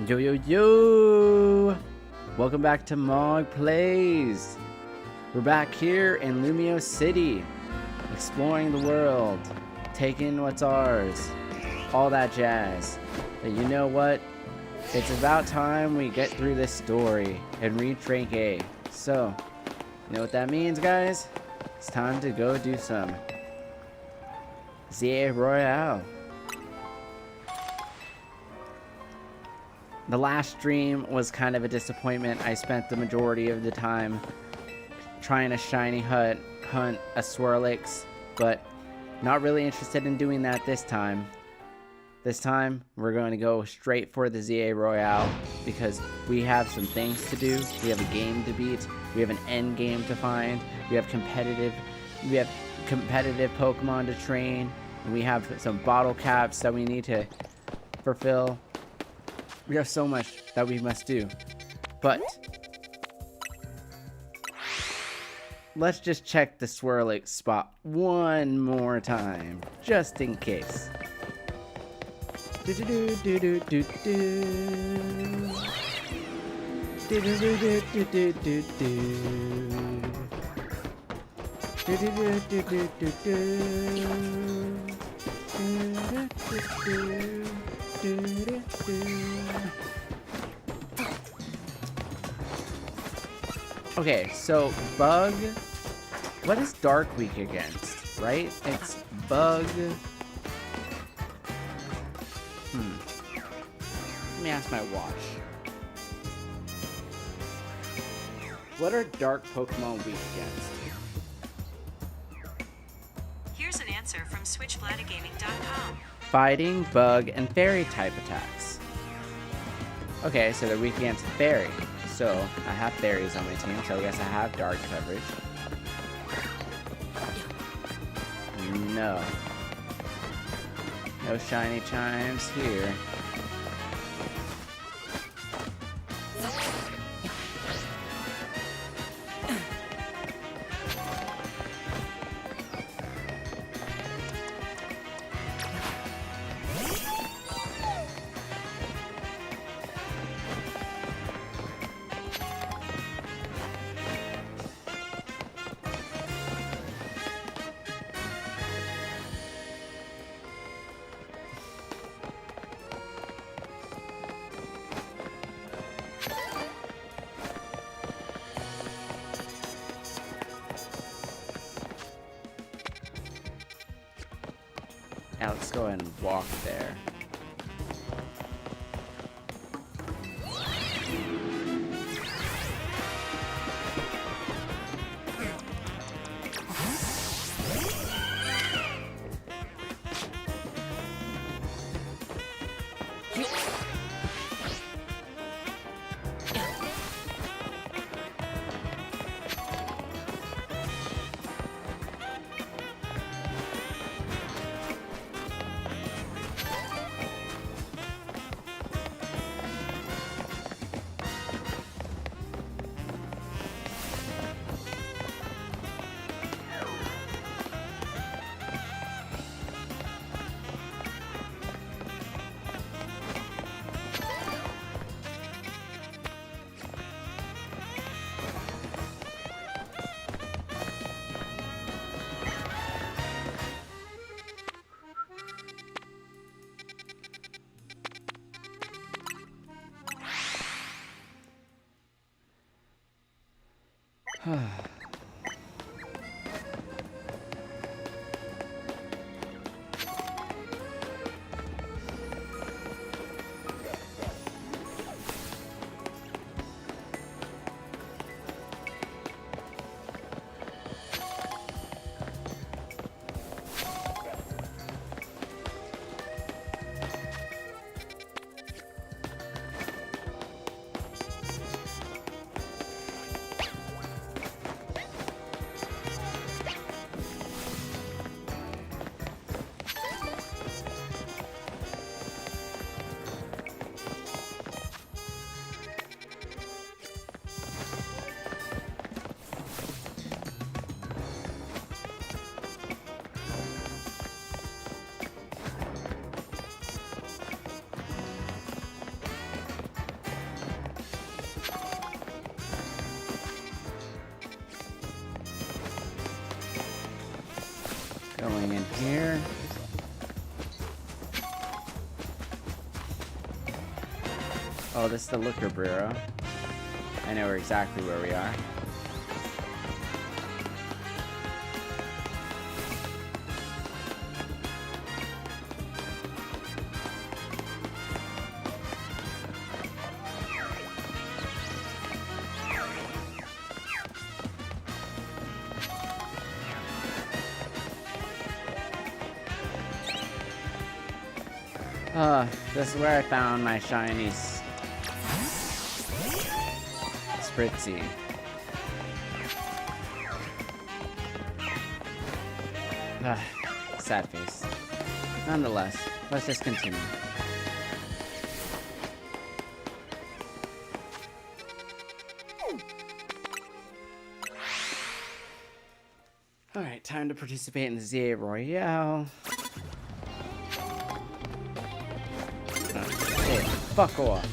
Yo yo yo! Welcome back to Mog Plays. We're back here in Lumiose City, exploring the world, taking what's ours, all that jazz. But you know what? It's about time we get through this story and reach rank A. So, you know what that means, guys? It's time to go do some Z-A Royale. The last stream was kind of a disappointment. I spent the majority of the time trying to shiny hunt a Swirlix, but not really interested in doing that this time. This time, we're going to go straight for the Z-A Royale because we have some things to do. We have a game to beat. We have an end game to find. We have competitive Pokemon to train. And we have some bottle caps that we need to fulfill. We have so much that we must do, but let's just check the Swirlix spot one more time, just in case. Okay, so Bug, what is Dark weak against, right? It's Bug. Let me ask my watch. What are Dark Pokemon weak against? Here's an answer from SwitchBladderGaming.com. Fighting, Bug, and Fairy type attacks. Okay, so they're weak against Fairy. So, I have fairies on my team, so I guess I have dark coverage. No. No shiny chimes here. Now let's go ahead and walk there. Going in here. Oh, this is the Liquor Bureau. I know exactly where we are. This is where I found my shiny Spritzy. Sad face. Nonetheless, let's just continue. Alright, time to participate in the Z-A Royale. Hey, fuck off.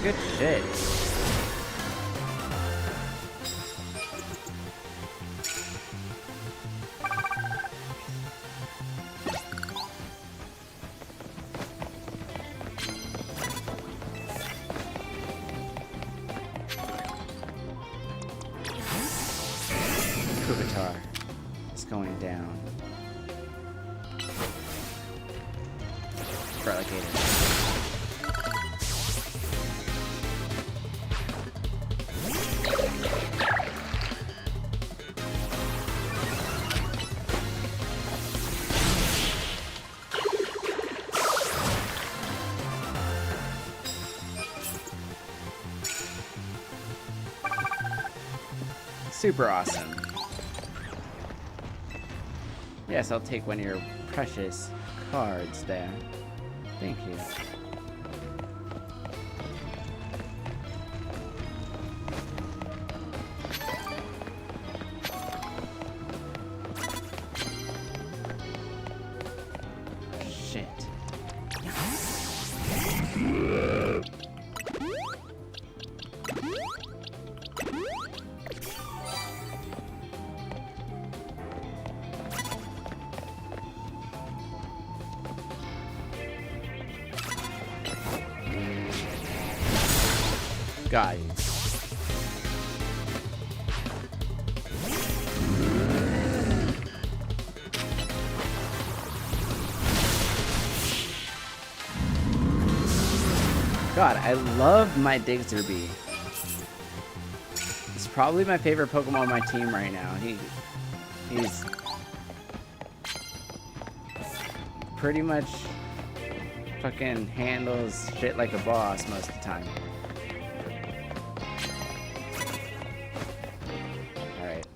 Good shit. Kubitar is going down. Relegated. Super awesome. Yes, I'll take one of your precious cards there. Thank you. Shit. Got you. God, I love my Diggsby. It's probably my favorite Pokemon on my team right now. He's pretty much fucking handles shit like a boss most of the time. Alright.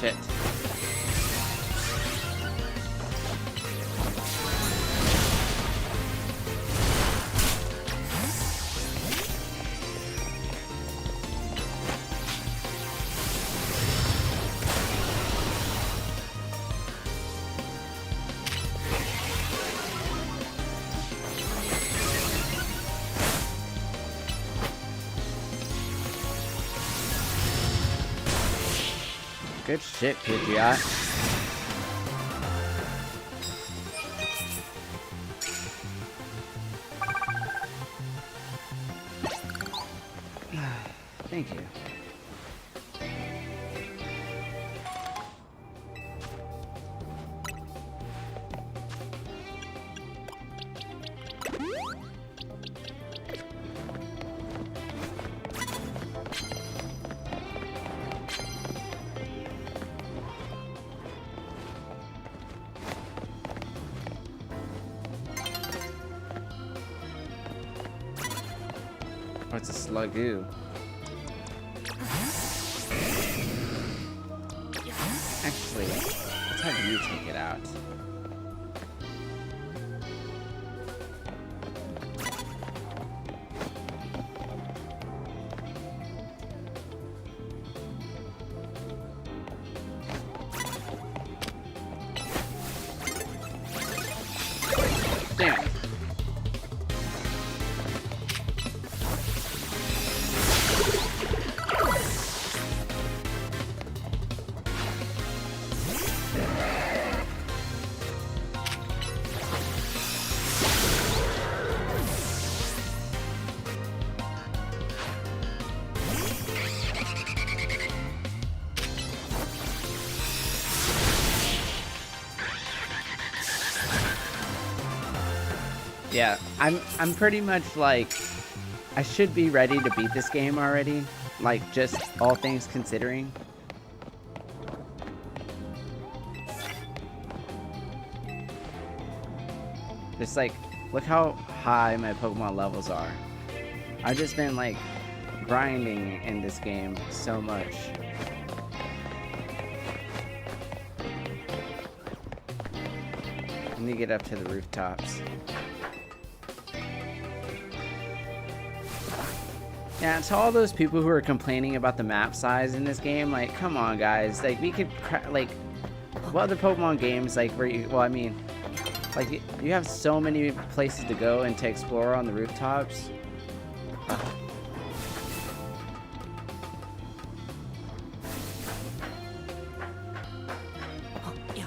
Shit. Good shit, Patriot. Thank you. Oh, it's a slugoo. Actually, let's have you take it out. Damn. Yeah, I'm pretty much like, I should be ready to beat this game already, like just all things considering. Just like, look how high my Pokemon levels are. I've just been like grinding in this game so much. I need to get up to the rooftops. Yeah, to all those people who are complaining about the map size in this game, like, come on, guys. Like, we could, like, what other Pokemon games, like, where you, well, I mean, like, you have so many places to go and to explore on the rooftops.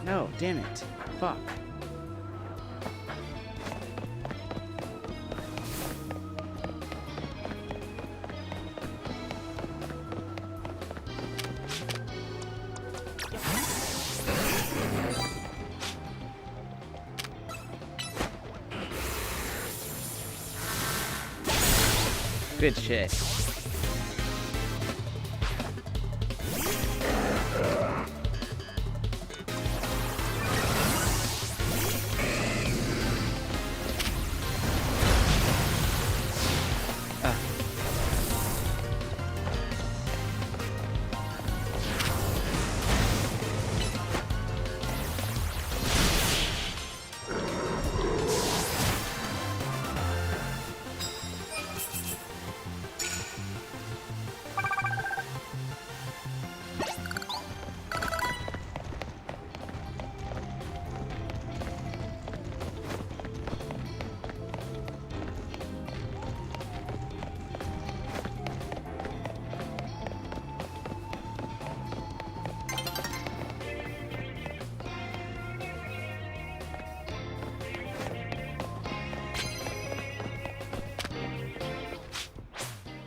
No, damn it. Fuck. Good shit.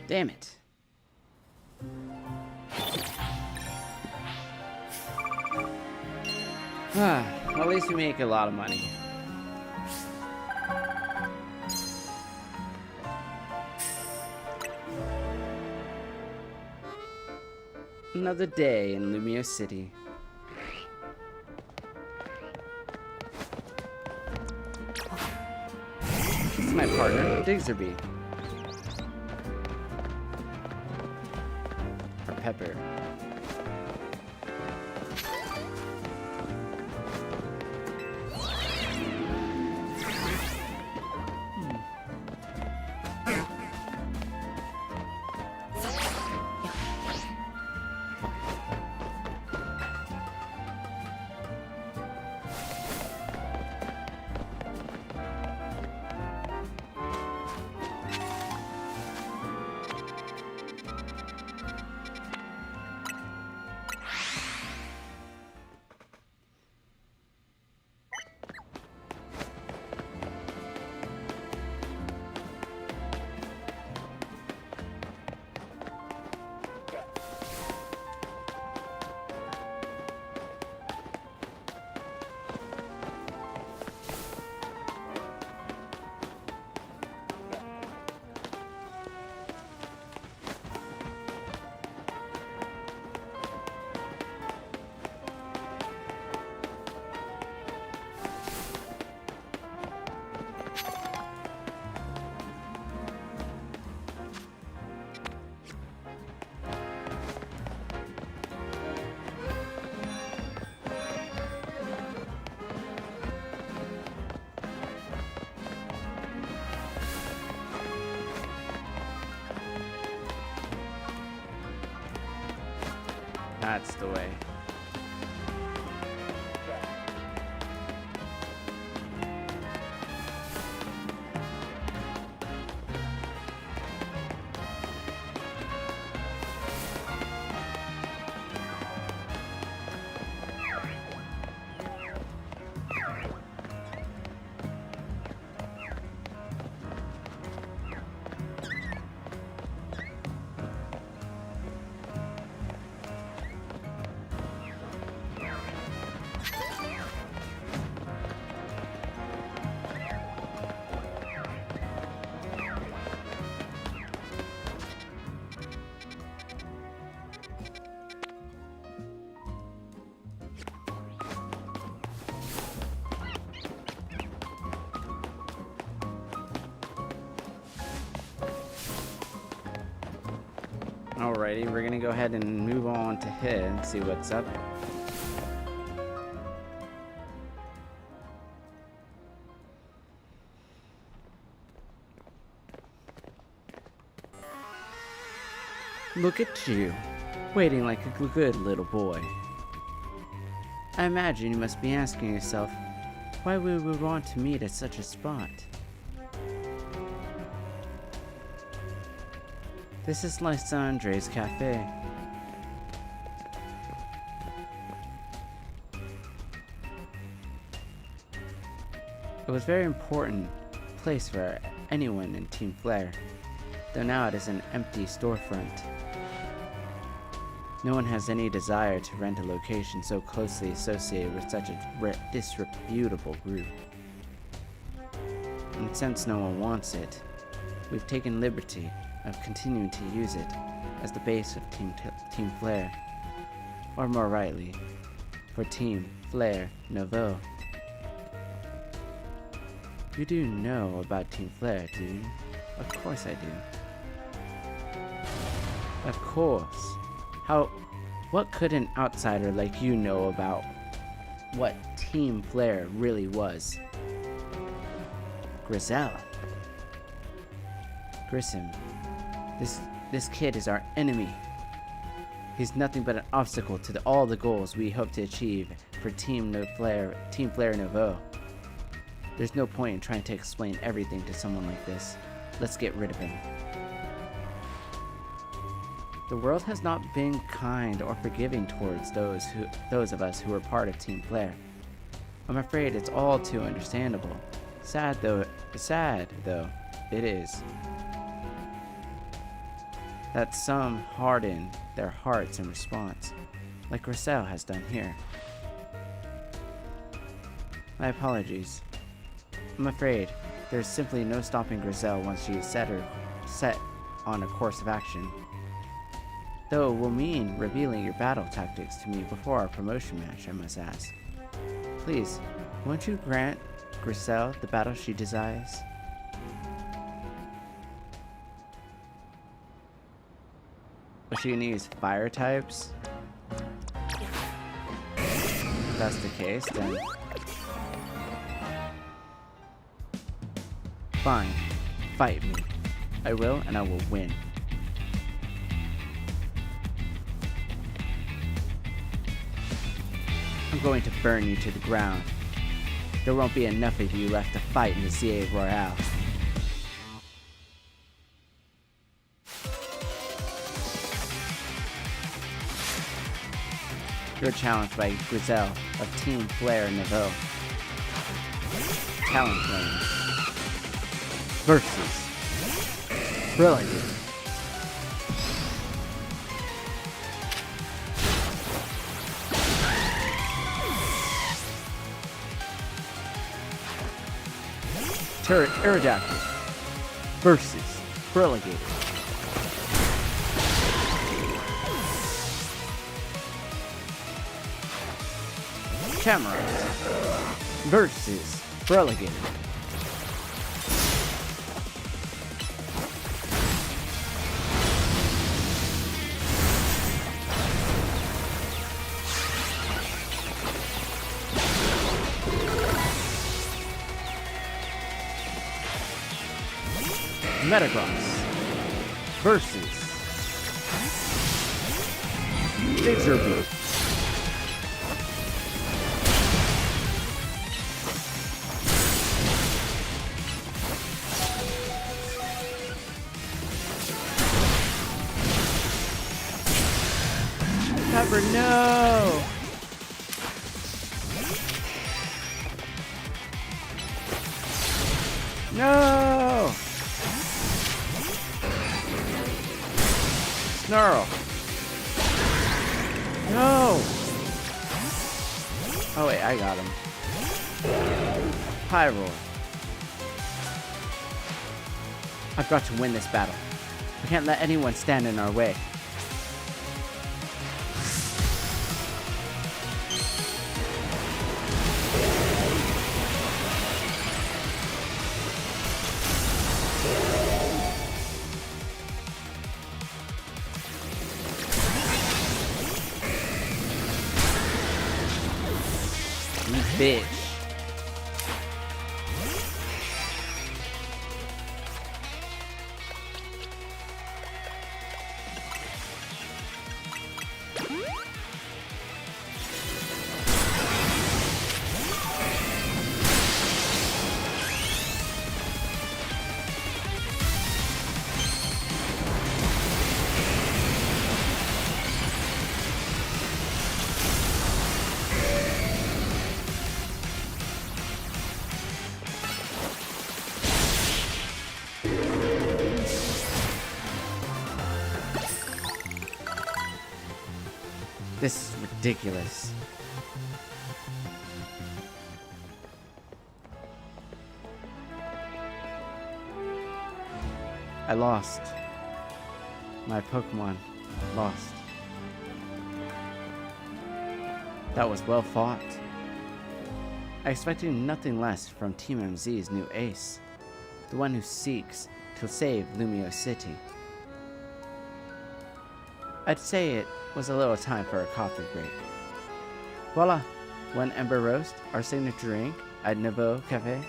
Damn it. Well, at least we make a lot of money. Another day in Lumiose City. This is my partner, Diggerby. Or Pepper. That's the way. Alrighty, we're gonna go ahead and move on to hit and see what's up. Look at you, waiting like a good little boy. I imagine you must be asking yourself, why we would want to meet at such a spot. This is Lysandre's cafe. It was a very important place for anyone in Team Flare, though now it is an empty storefront. No one has any desire to rent a location so closely associated with such a disreputable group. And since no one wants it, we've taken liberty of continuing to use it as the base of Team Flare, or more rightly, for Team Flare Nouveau. You do know about Team Flare, do you? Of course I do. Of course. What could an outsider like you know about what Team Flare really was? Grizel. Grissom. This kid is our enemy. He's nothing but an obstacle to all the goals we hope to achieve for Team Flare Nouveau. There's no point in trying to explain everything to someone like this. Let's get rid of him. The world has not been kind or forgiving towards those of us who are part of Team Flare. I'm afraid it's all too understandable. Sad though it is, that some harden their hearts in response, like Grizel has done here. My apologies. I'm afraid there's simply no stopping Grizel once she is set on a course of action. Though it will mean revealing your battle tactics to me before our promotion match, I must ask. Please, won't you grant Grizel the battle she desires? Was she gonna use fire types? If that's the case, then fine. Fight me. I will, and I will win. I'm going to burn you to the ground. There won't be enough of you left to fight in the Z-A Royale. You're challenged by Grizel of Team Flare Nouveau. Talent Lane versus Brilliant. Aerodactyl versus Brilliant. Camera versus Brilliant. Metagross versus Laser beam. Cover, no! No! Snarl! No! Oh wait, I got him. High roll. I've got to win this battle. We can't let anyone stand in our way. You bitch. This is ridiculous. I lost. My Pokemon lost. That was well fought. I expected nothing less from Team MZ's new ace, the one who seeks to save Lumiose City. I'd say it was a little time for a coffee break. Voila! One Ember Roast, our signature drink at Nouveau Cafe.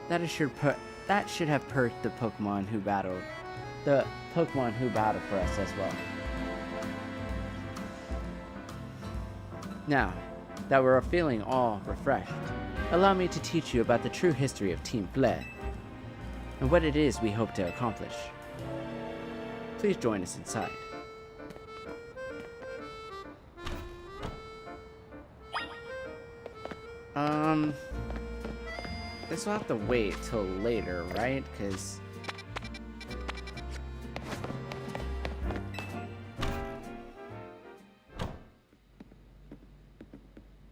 That should have perked the Pokemon who battled for us as well. Now that we're feeling all refreshed, allow me to teach you about the true history of Team Flare and what it is we hope to accomplish. Please join us inside. This will have to wait till later, right? Because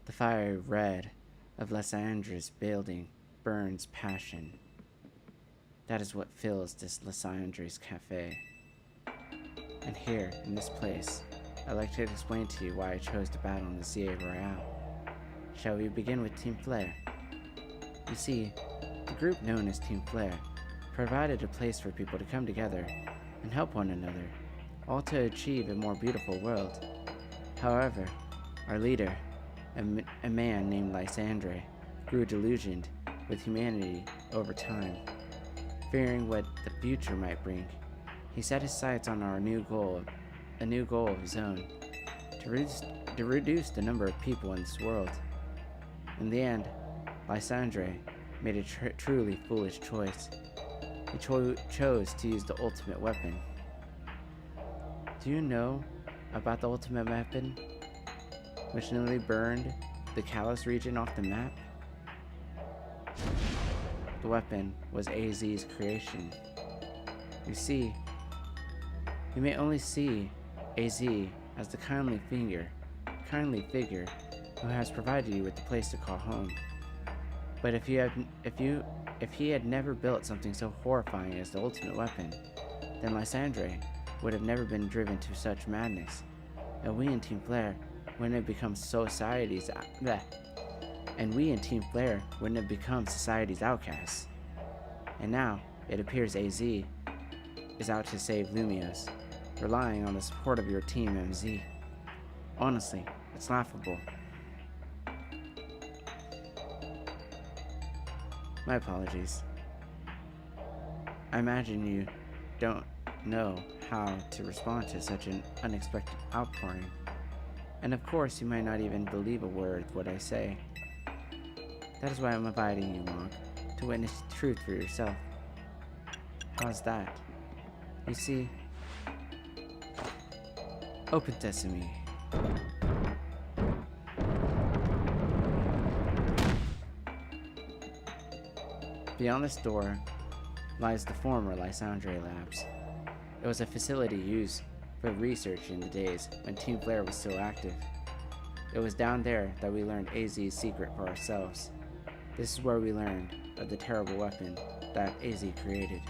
the fiery red of Lysandra's building burns passion. That is what fills this Lysandra's cafe. And here, in this place, I'd like to explain to you why I chose to battle in the Z-A Royale. Shall we begin with Team Flare? You see, the group known as Team Flare provided a place for people to come together and help one another, all to achieve a more beautiful world. However, our leader, a man named Lysandre, grew delusioned with humanity over time. Fearing what the future might bring, he set his sights on a new goal of his own, to reduce the number of people in this world. In the end, Lysandre made a truly foolish choice. He chose to use the ultimate weapon. Do you know about the ultimate weapon, which nearly burned the Kalos region off the map? The weapon was AZ's creation. You see, you may only see AZ as the kindly figure who has provided you with a place to call home. But if he had never built something so horrifying as the ultimate weapon, then Lysandre would have never been driven to such madness, and we in Team Flare wouldn't have become society's outcasts. And now it appears AZ is out to save Lumiose, relying on the support of your Team MZ. Honestly, it's laughable. My apologies. I imagine you don't know how to respond to such an unexpected outpouring. And of course, you might not even believe a word of what I say. That is why I'm inviting you, Mog, to witness the truth for yourself. How's that? You see, open sesame. Beyond this door lies the former Lysandre Labs. It was a facility used for research in the days when Team Flare was still active. It was down there that we learned AZ's secret for ourselves. This is where we learned of the terrible weapon that AZ created.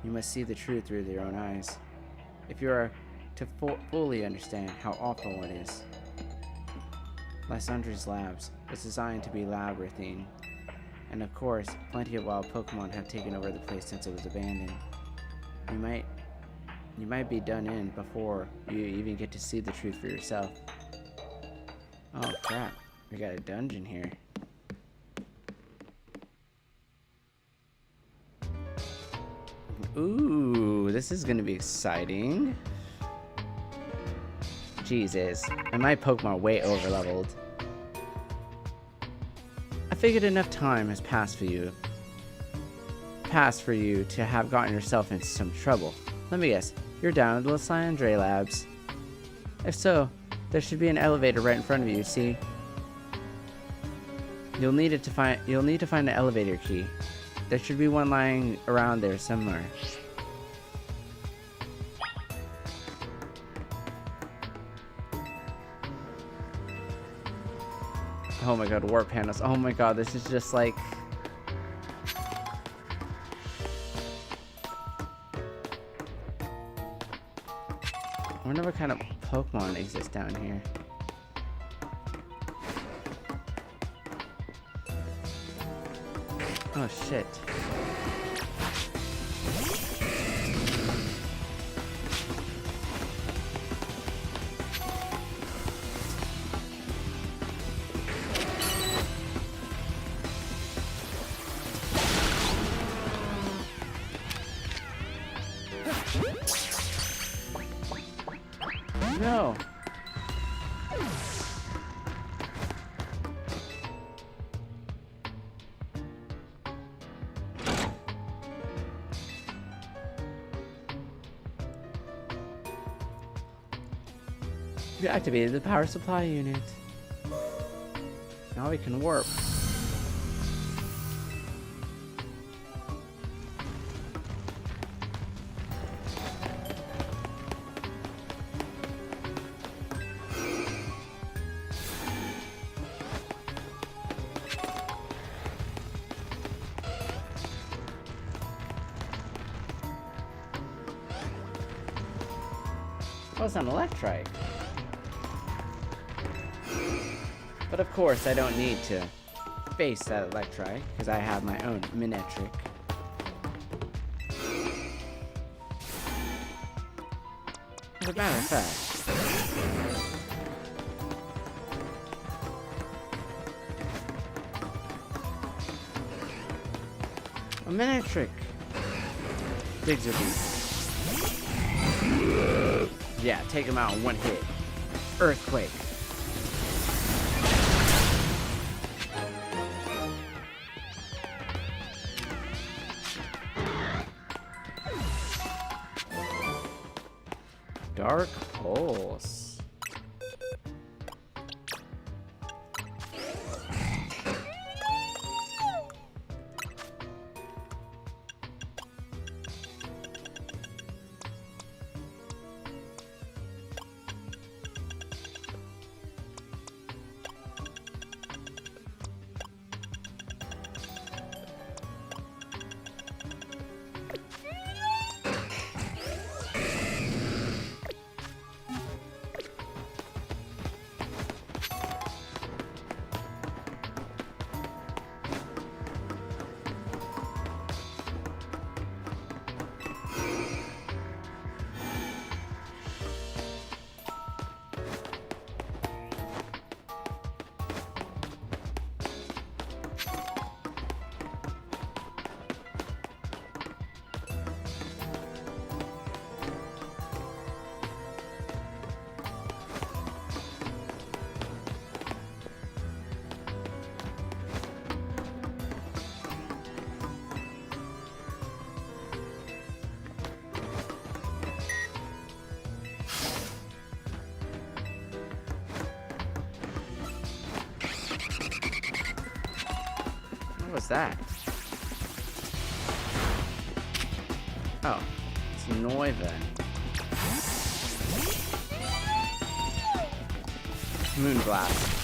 You must see the truth through your own eyes, if you are to fully understand how awful it is. Lysandre's Labs was designed to be labyrinthine, and of course, plenty of wild Pokemon have taken over the place since it was abandoned. You might be done in before you even get to see the truth for yourself. Oh crap, we got a dungeon here. Ooh, this is gonna be exciting. Jesus, and my Pokemon are way over leveled. I figured enough time has passed for you to have gotten yourself into some trouble. Let me guess, you're down at the Lysandre Labs. If so, there should be an elevator right in front of you, see? You'll need to find an elevator key. There should be one lying around there somewhere. Oh my god, warp panels. Oh my god, this is just like... I wonder what kind of Pokemon exists down here. Oh shit. No. You activated the power supply unit. Now we can warp. Oh, it's an Electrike. But of course, I don't need to face that Electrike, because I have my own Manectric. As a matter of fact, a Manectric! Diggerby. Yeah, take him out in one hit. Earthquake. Dark Pulse. was that? Oh, it's Noiva. Moonblast.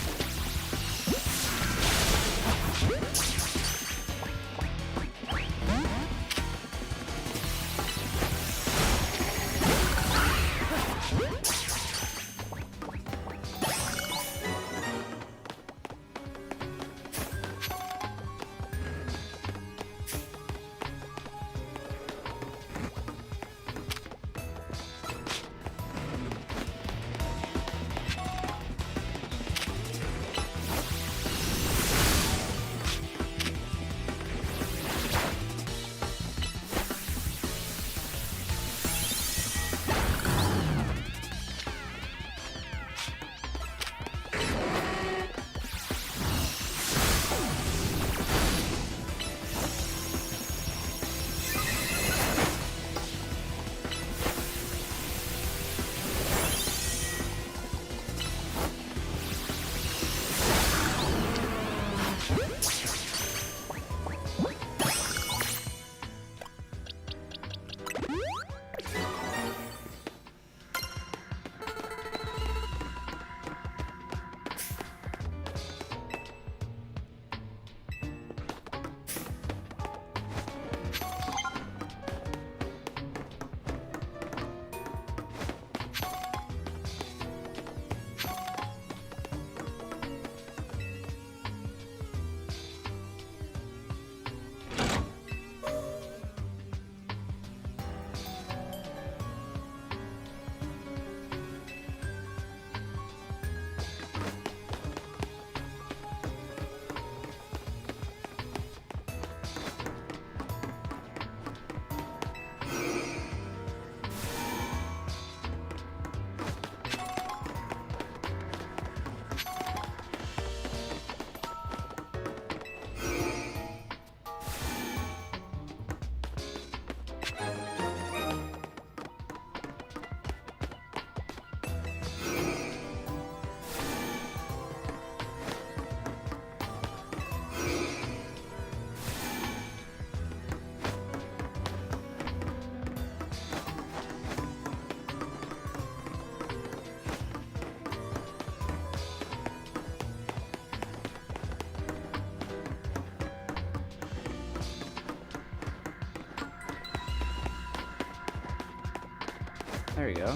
There you go.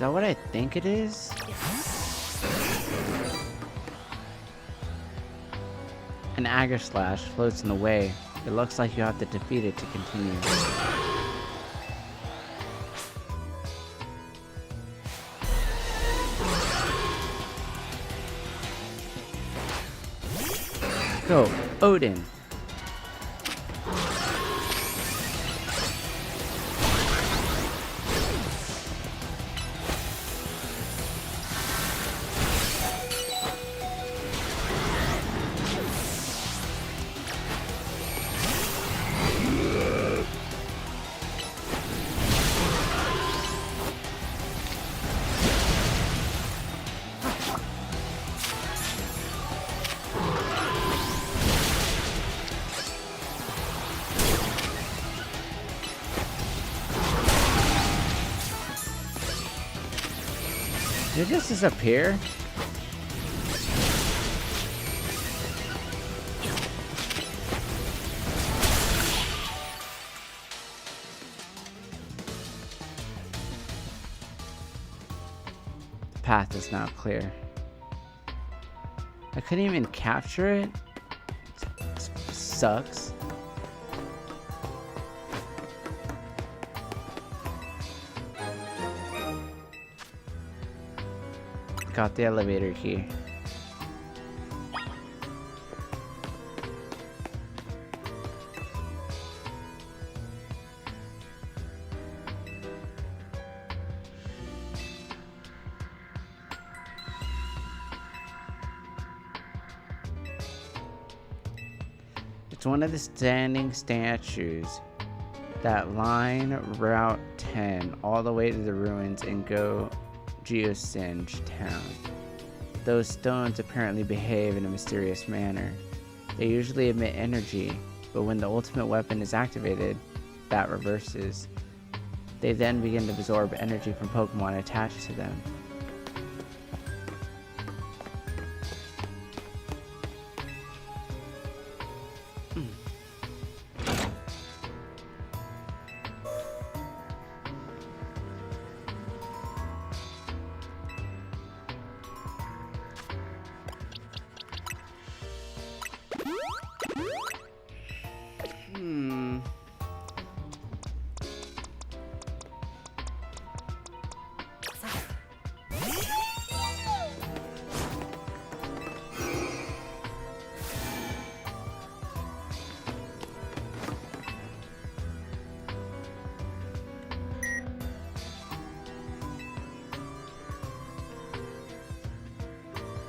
that what I think it is? An Agar Slash floats in the way. It looks like you have to defeat it to continue. Go, Odin! Did it just disappear? The path is now clear. I couldn't even capture it? Sucks. Got the elevator key. It's one of the standing statues that line Route 10 all the way to the ruins and go Geosinge Town. Those stones apparently behave in a mysterious manner. They usually emit energy, but when the ultimate weapon is activated, that reverses. They then begin to absorb energy from Pokemon attached to them.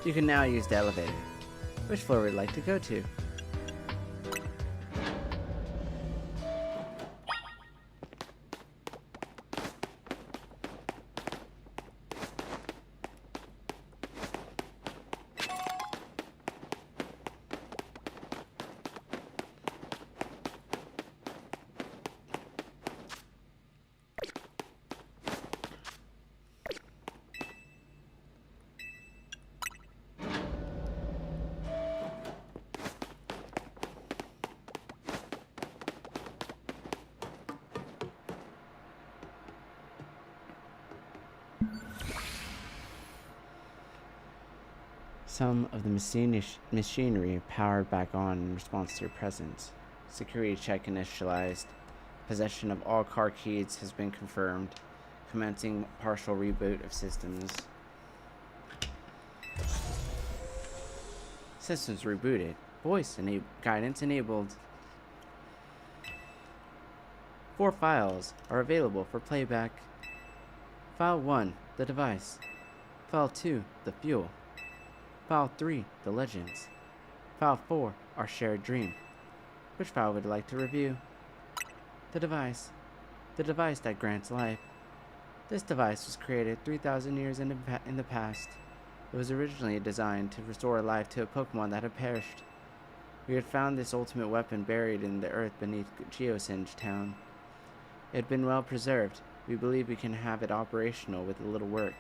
You can now use the elevator. Which floor would you like to go to? Some of the machinery powered back on in response to your presence. Security check initialized. Possession of all car keys has been confirmed. Commencing partial reboot of systems. Systems rebooted. Voice guidance enabled. 4 files are available for playback. File 1, the device. File 2, the fuel. File 3, the legends. File 4, our shared dream. Which file would you like to review? The device. The device that grants life. This device was created 3,000 years in the past. It was originally designed to restore life to a Pokemon that had perished. We had found this ultimate weapon buried in the earth beneath Geosinge Town. It had been well preserved. We believe we can have it operational with a little work.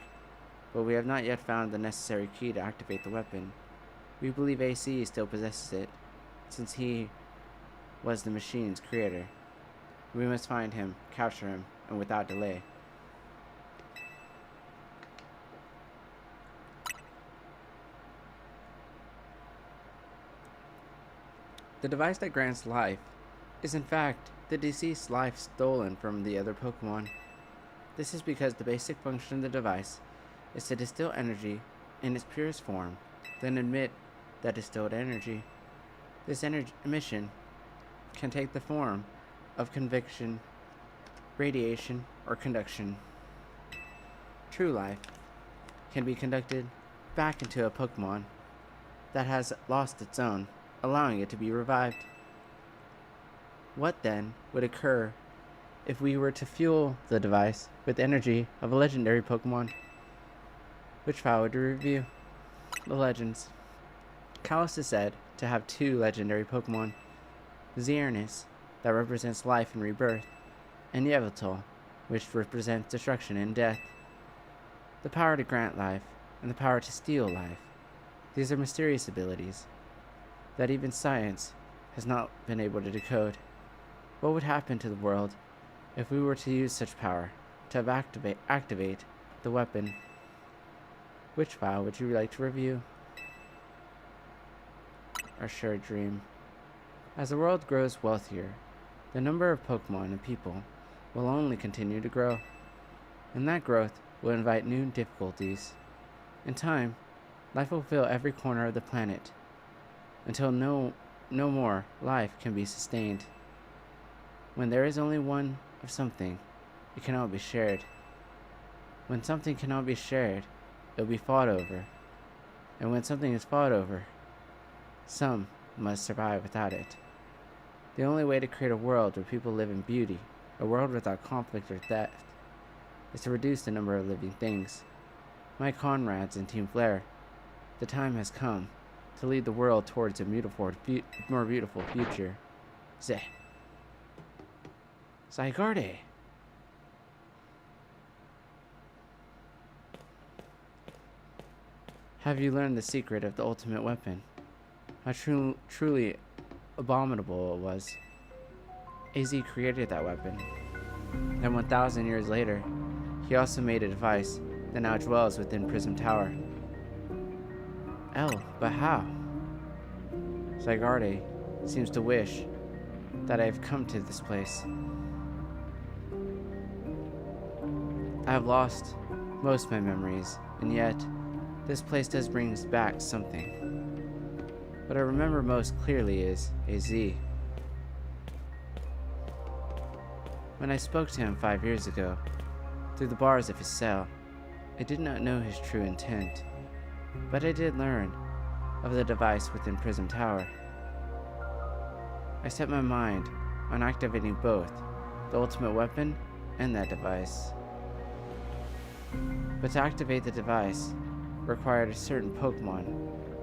But we have not yet found the necessary key to activate the weapon. We believe AC still possesses it, since he was the machine's creator. We must find him, capture him, and without delay. The device that grants life is in fact the deceased life stolen from the other Pokemon. This is because the basic function of the device is to distill energy in its purest form, then emit that distilled energy. This emission can take the form of convection, radiation, or conduction. True life can be conducted back into a Pokemon that has lost its own, allowing it to be revived. What then would occur if we were to fuel the device with energy of a legendary Pokemon? Which file would you review? The legends. Kalos is said to have 2 legendary Pokemon, Xerneas, that represents life and rebirth, and Yveltal, which represents destruction and death. The power to grant life, and the power to steal life. These are mysterious abilities that even science has not been able to decode. What would happen to the world if we were to use such power to activate the weapon? Which file would you like to review? Our shared dream. As the world grows wealthier, the number of Pokemon and people will only continue to grow, and that growth will invite new difficulties. In time, life will fill every corner of the planet, until no more life can be sustained. When there is only one of something, it cannot be shared. When something cannot be shared, it will be fought over. And when something is fought over, some must survive without it. The only way to create a world where people live in beauty, a world without conflict or death, is to reduce the number of living things. My comrades in Team Flare, the time has come to lead the world towards a more beautiful future. Zygarde. Have you learned the secret of the ultimate weapon? How truly abominable it was. AZ created that weapon. Then 1,000 years later, he also made a device that now dwells within Prism Tower. But how? Zygarde seems to wish that I have come to this place. I have lost most of my memories, and yet this place does bring back something. What I remember most clearly is AZ. When I spoke to him 5 years ago, through the bars of his cell, I did not know his true intent, but I did learn of the device within Prism Tower. I set my mind on activating both the ultimate weapon and that device. But to activate the device required a certain Pokemon,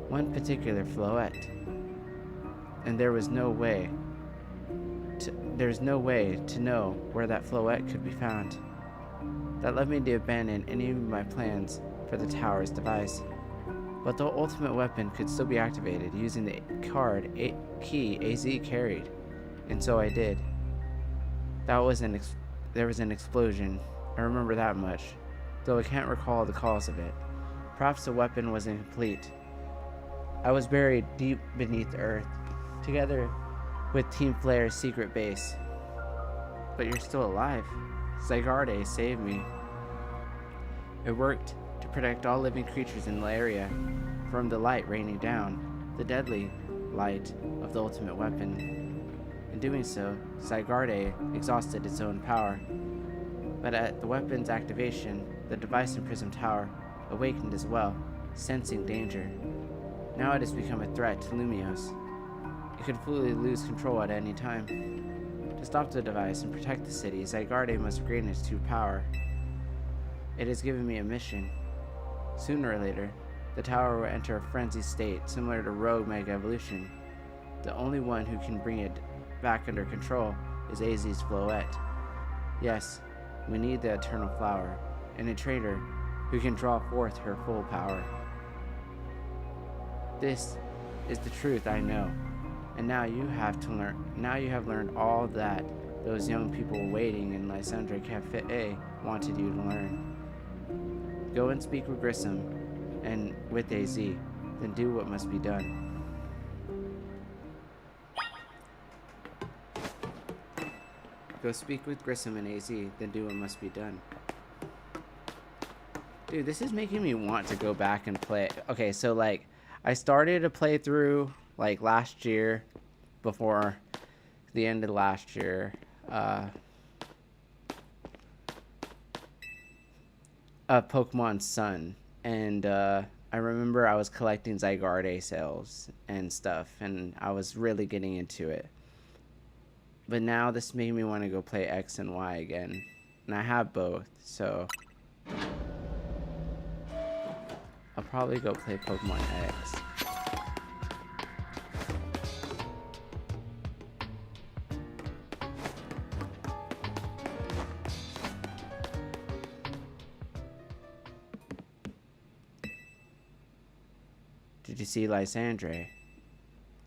one particular Floette, and there's no way to know where that Floette could be found. That led me to abandon any of my plans for the tower's device. But the ultimate weapon could still be activated using the key AZ carried, and so I did. There was an explosion, I remember that much, though I can't recall the cause of it. Perhaps the weapon was incomplete. I was buried deep beneath the earth, together with Team Flare's secret base. But you're still alive. Zygarde saved me. It worked to protect all living creatures in the area from the light raining down, the deadly light of the ultimate weapon. In doing so, Zygarde exhausted its own power. But at the weapon's activation, the device in Prism Tower awakened as well, sensing danger. Now it has become a threat to Lumiose. It could fully lose control at any time. To stop the device and protect the city, Zygarde must regain its true power. It has given me a mission. Sooner or later, the tower will enter a frenzied state similar to Rogue Mega Evolution. The only one who can bring it back under control is AZ's Floette. Yes, we need the Eternal Flower, and a trainer who can draw forth her full power. This is the truth I know, and now you have learned all that those young people waiting in Lysandre Cafe wanted you to learn. Go and speak with Grissom and with AZ, then do what must be done. Go speak with Grissom and AZ, then do what must be done. Dude, this is making me want to go back and play. Okay, so like, I started a playthrough like last year, before the end of last year. Pokemon Sun, and I remember I was collecting Zygarde cells and stuff, and I was really getting into it. But now this made me want to go play X and Y again, and I have both, so I'll probably go play Pokemon X. Did you see Lysandre?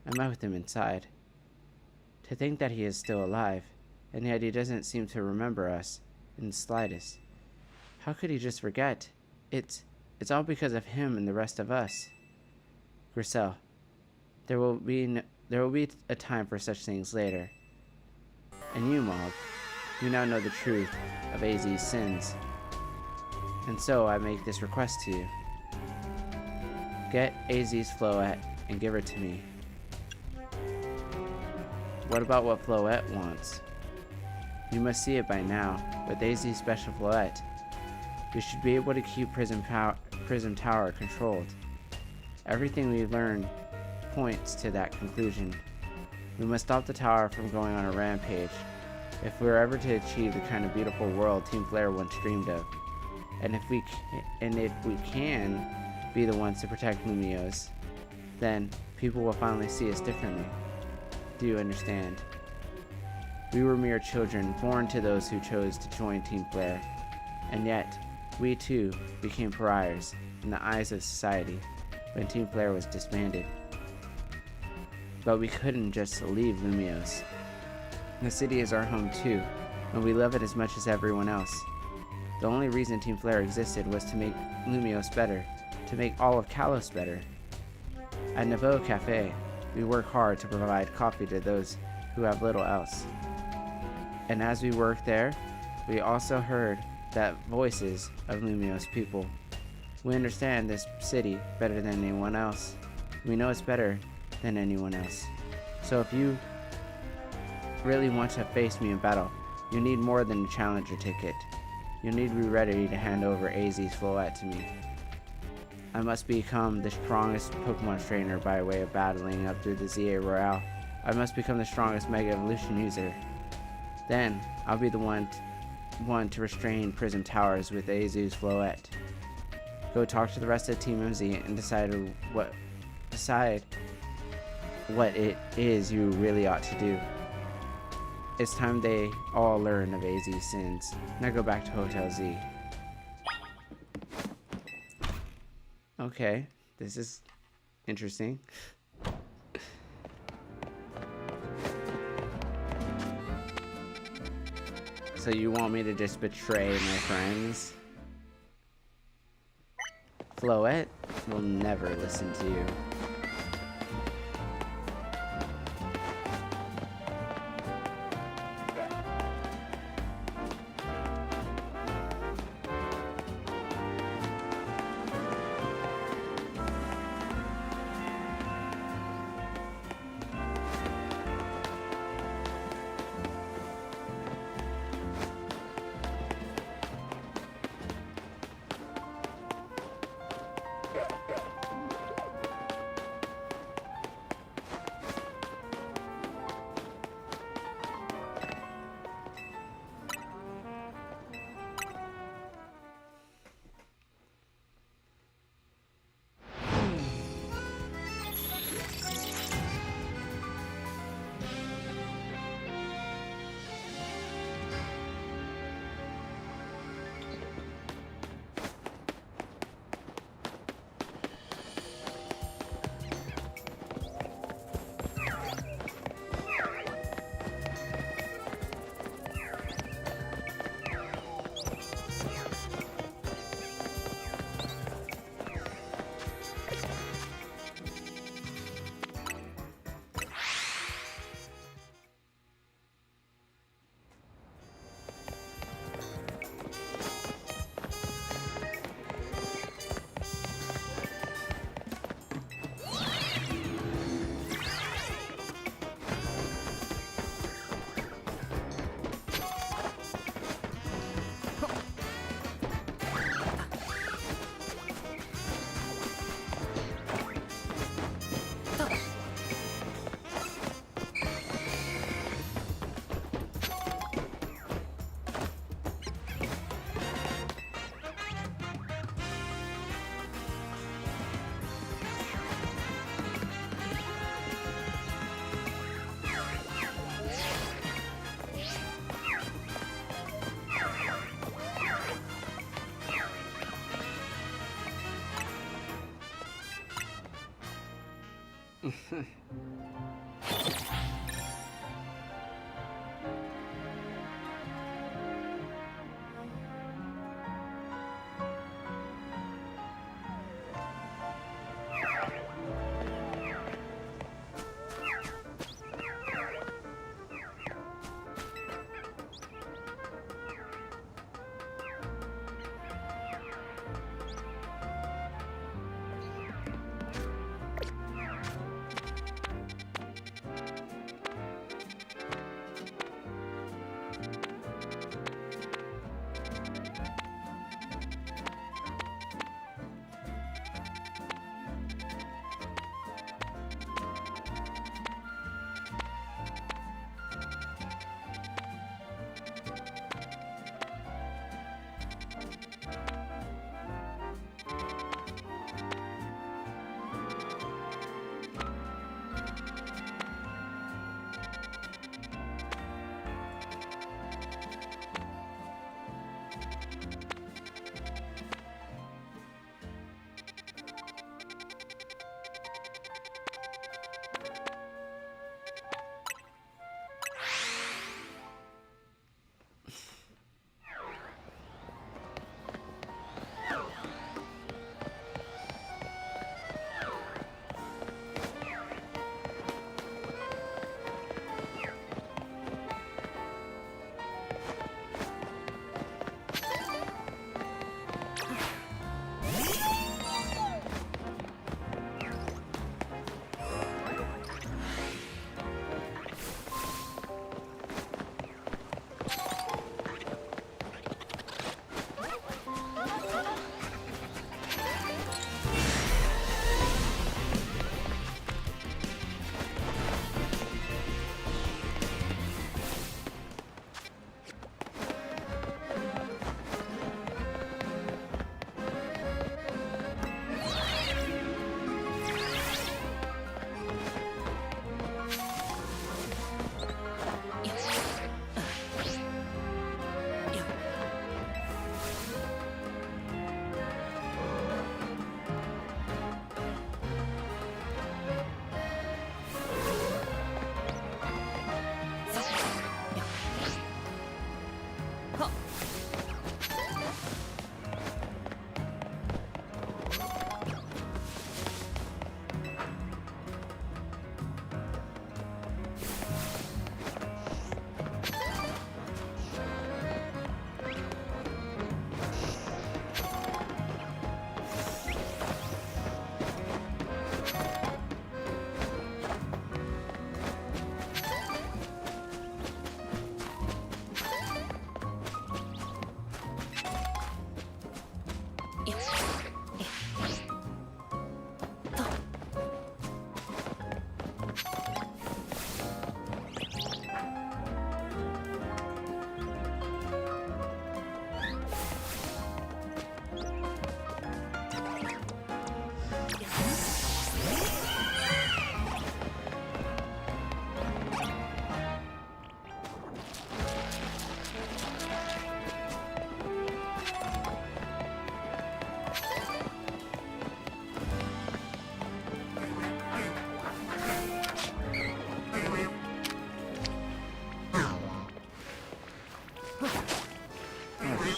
I met with him inside. To think that he is still alive, and yet he doesn't seem to remember us in the slightest. How could he just forget? It's all because of him and the rest of us. Grisel, there will be a time for such things later. And you, Mog, you now know the truth of AZ's sins. And so I make this request to you. Get AZ's Floette and give her to me. What about what Floette wants? You must see it by now. With AZ's special Floette, we should be able to keep Prism Tower controlled. Everything we've learned points to that conclusion. We must stop the tower from going on a rampage if we're ever to achieve the kind of beautiful world Team Flare once dreamed of. And if we can be the ones to protect Lumiose, then people will finally see us differently. Do you understand? We were mere children, born to those who chose to join Team Flare, and yet we too became pariahs in the eyes of society when Team Flare was disbanded. But we couldn't just leave Lumiose. The city is our home too, and we love it as much as everyone else. The only reason Team Flare existed was to make Lumiose better, to make all of Kalos better. At Nouveau Cafe, we work hard to provide coffee to those who have little else. And as we worked there, we also heard the voices of Lumiose people. We understand this city better than anyone else. We know it's better than anyone else. So if you really want to face me in battle, you need more than a challenger ticket. You need to be ready to hand over AZ's Floette to me. I must become the strongest Pokemon trainer by way of battling up through the Z-A Royale. I must become the strongest Mega Evolution user. Then, I'll be the one to restrain Prism Towers with AZ's Floette. Go talk to the rest of Team MZ and decide what it is you really ought to do. It's time they all learn of AZ's sins. Now go back to Hotel Z. Okay, this is interesting. So you want me to just betray my friends? Floette will never listen to you.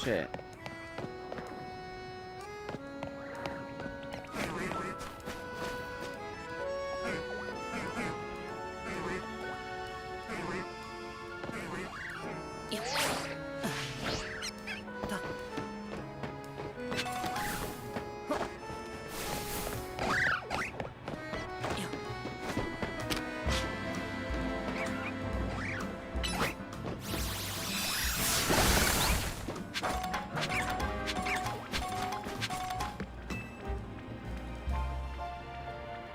Shit.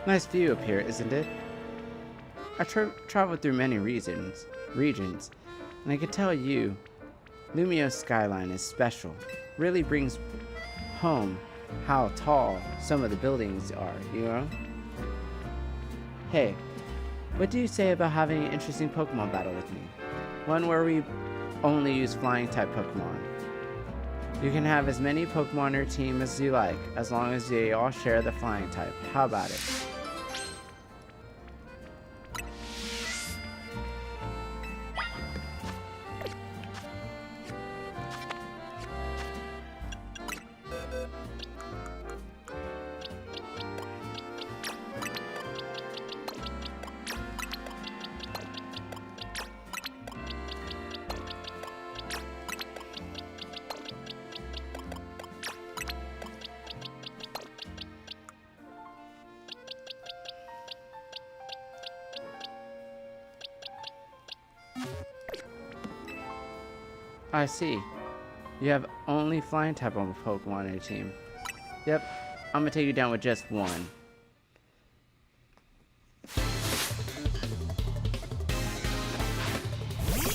Nice view up here, isn't it? I traveled through many regions, and I can tell you, Lumiose skyline is special. Really brings home how tall some of the buildings are, you know? Hey, what do you say about having an interesting Pokemon battle with me? One where we only use flying type Pokemon. You can have as many Pokemon on your team as you like, as long as they all share the flying type. How about it? I see. You have only flying type of Pokemon in your team. Yep, I'm gonna take you down with just one.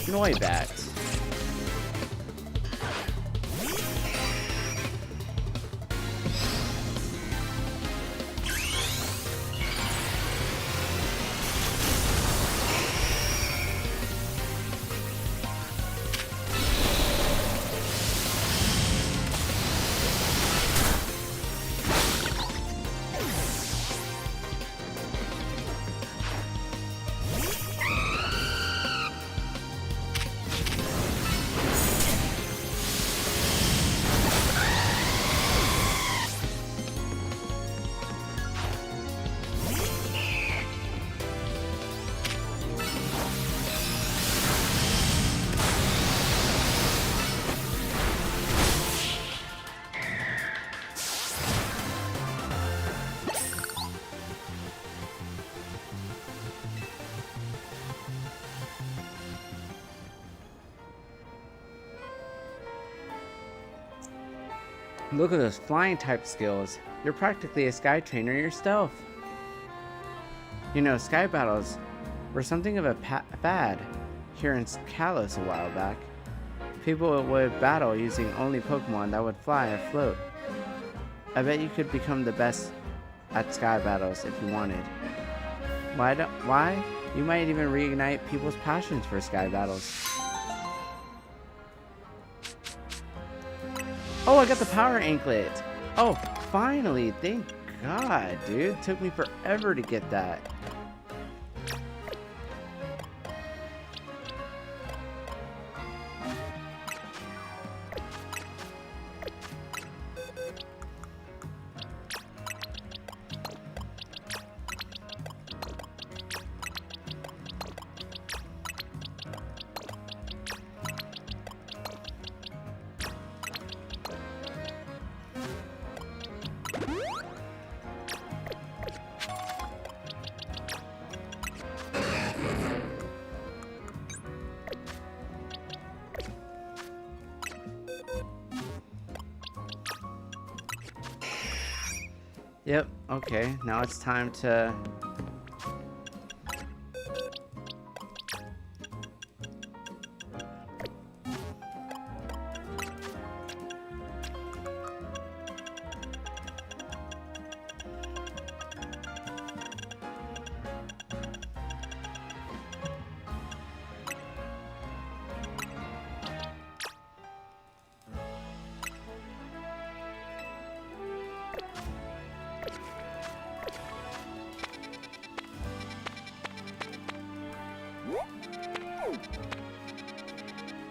Noibat. Look at those flying type skills. You're practically a sky trainer yourself. You know, sky battles were something of a fad here in Kalos a while back. People would battle using only Pokemon that would fly or float. I bet you could become the best at sky battles if you wanted. Why? You might even reignite people's passions for sky battles. Oh, I got the power anklet. Oh, finally. Thank God, dude. Took me forever to get that. Yep, okay. Now it's time to...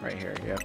Right here, yep.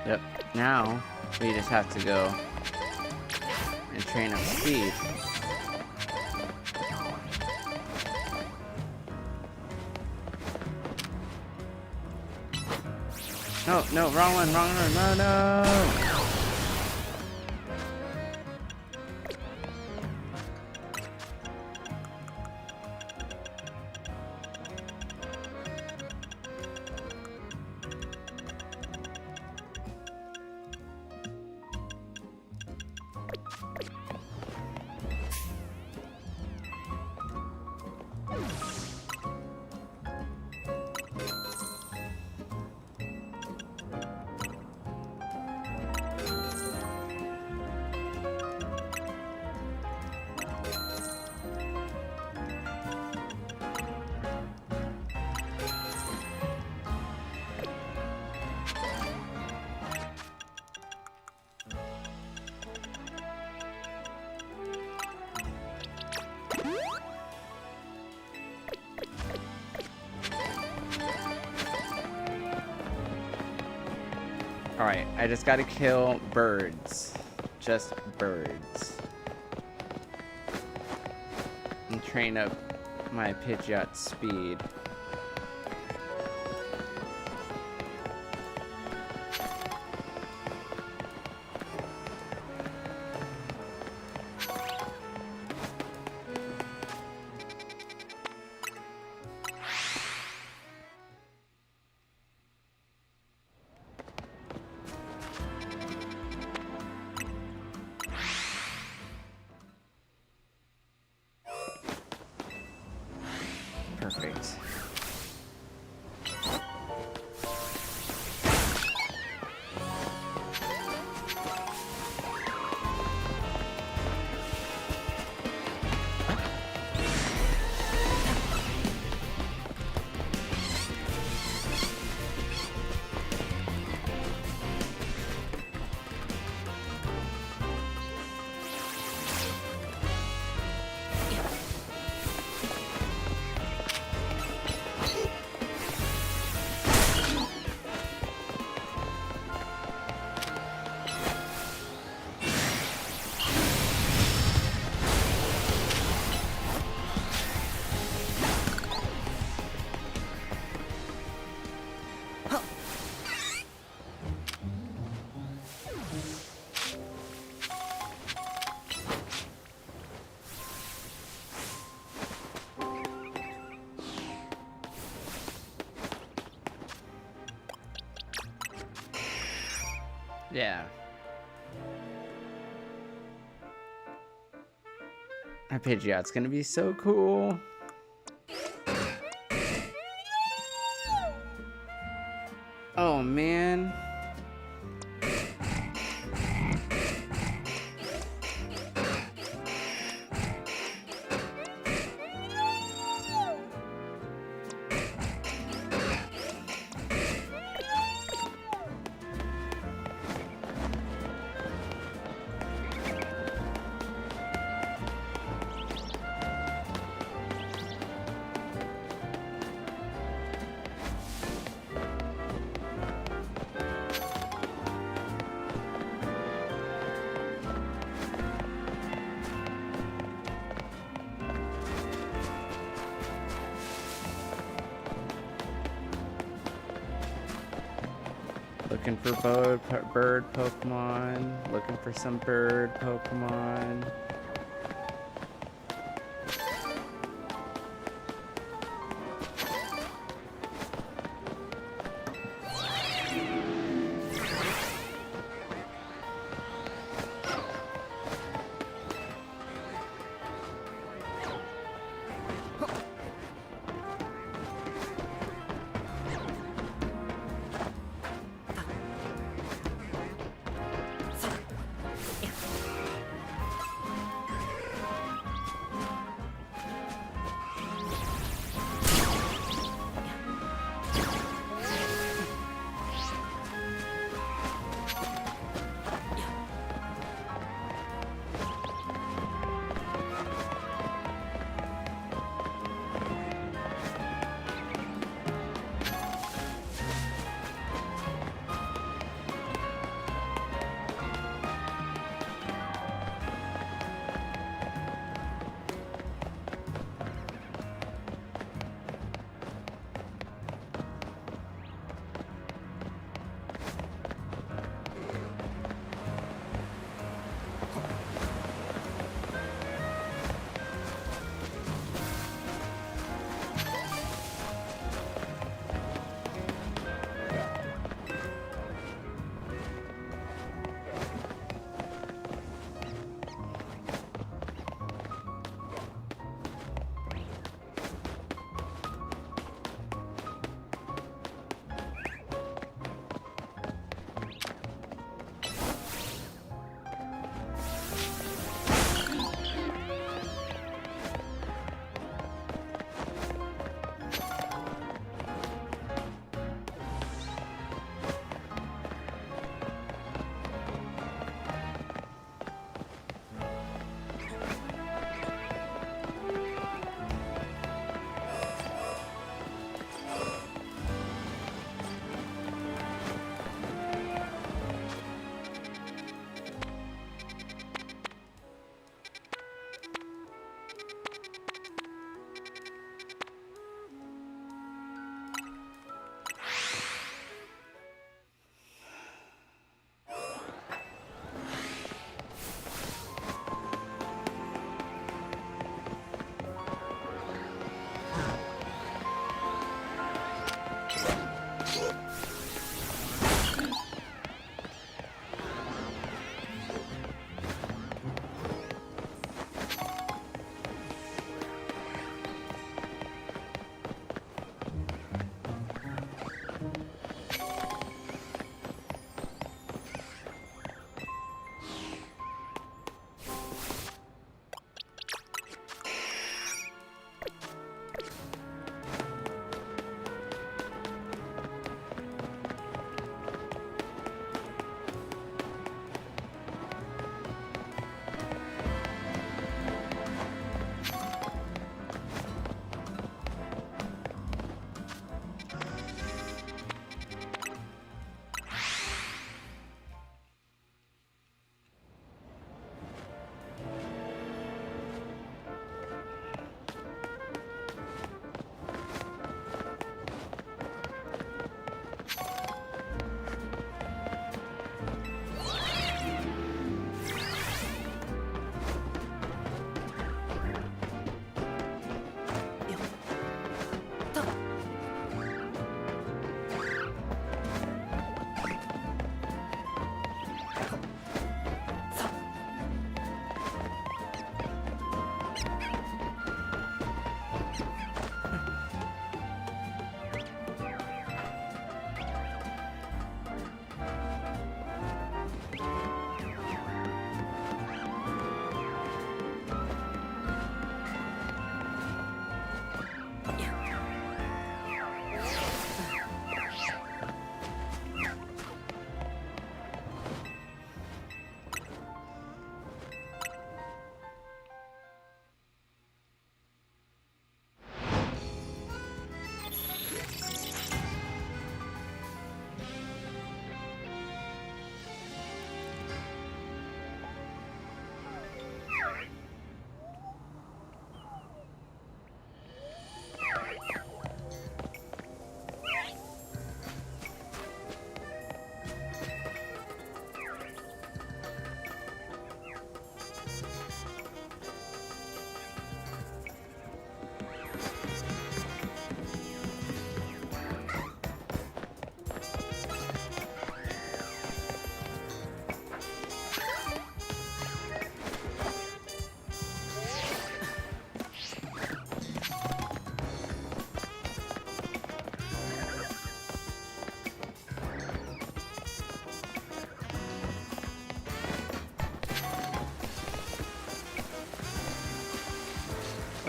Yep, now we just have to go and train up speed. No, no, wrong one, no, no! Alright, I just gotta kill birds. Just birds. And train up my Pidgeot speed. Perfect. Yeah. Our Pidgeot's gonna be so cool. Oh man. Looking for bird Pokemon. Looking for some bird Pokemon.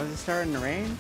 Was it starting to rain?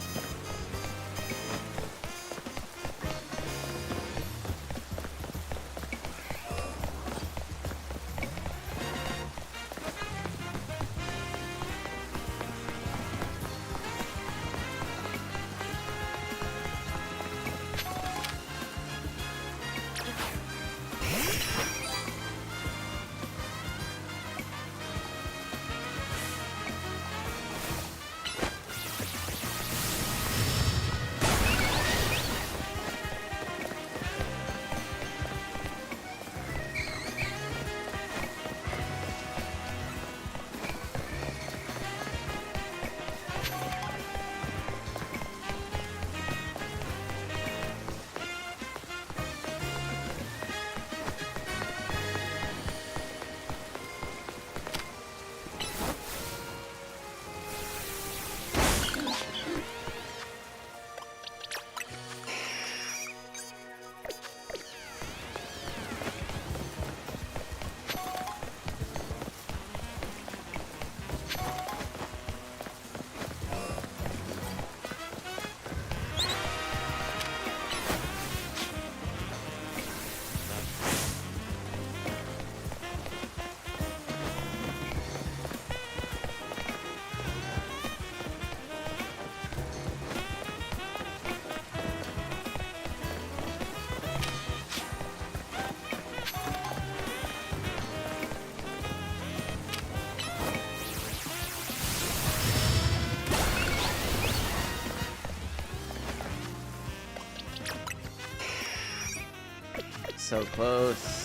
So close.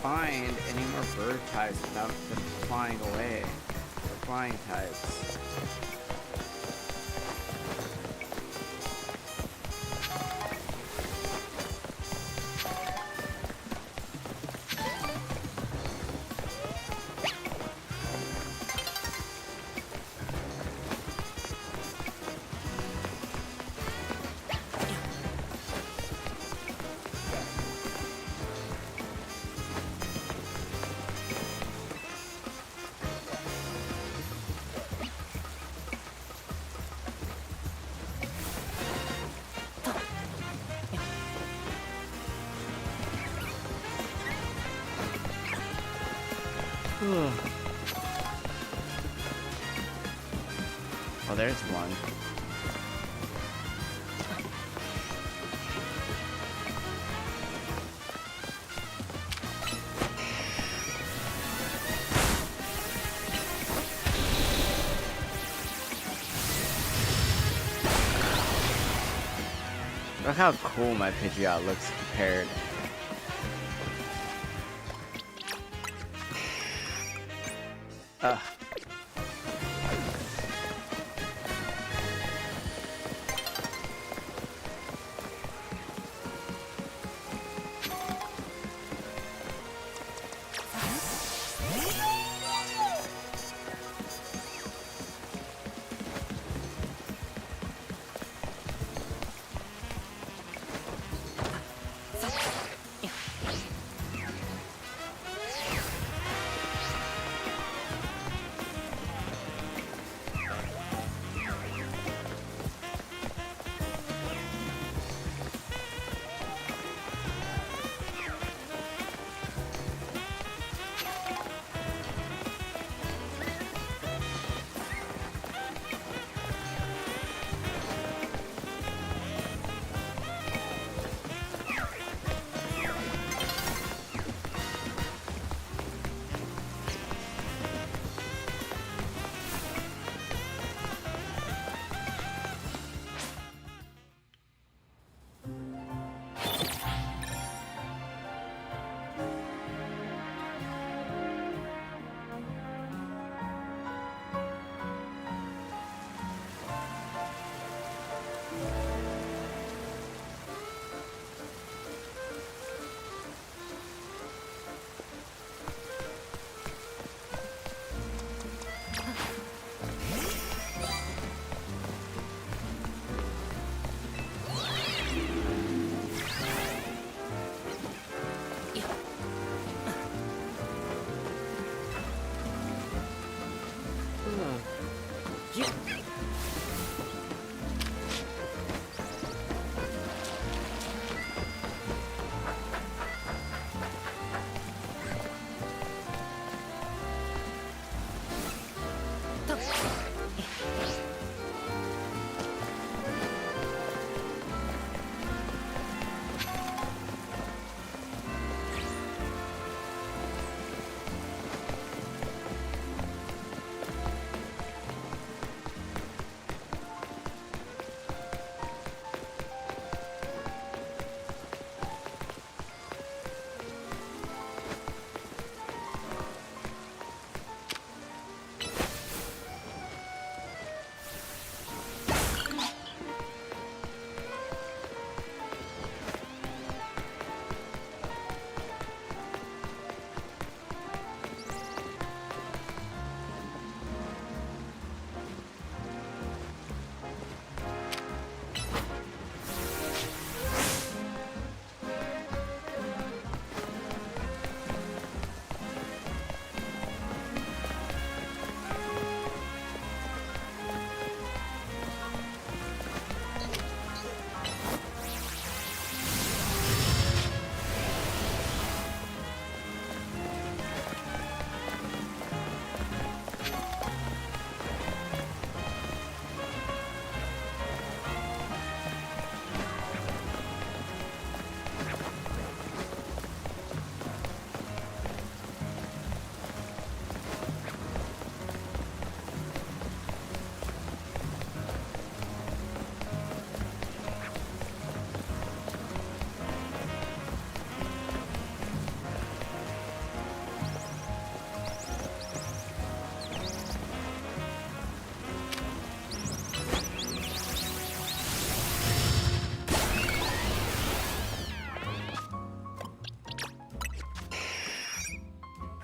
find any more bird types without them flying away. The flying types. Oh, there's one. Look how cool my Pidgeot looks compared. Ugh.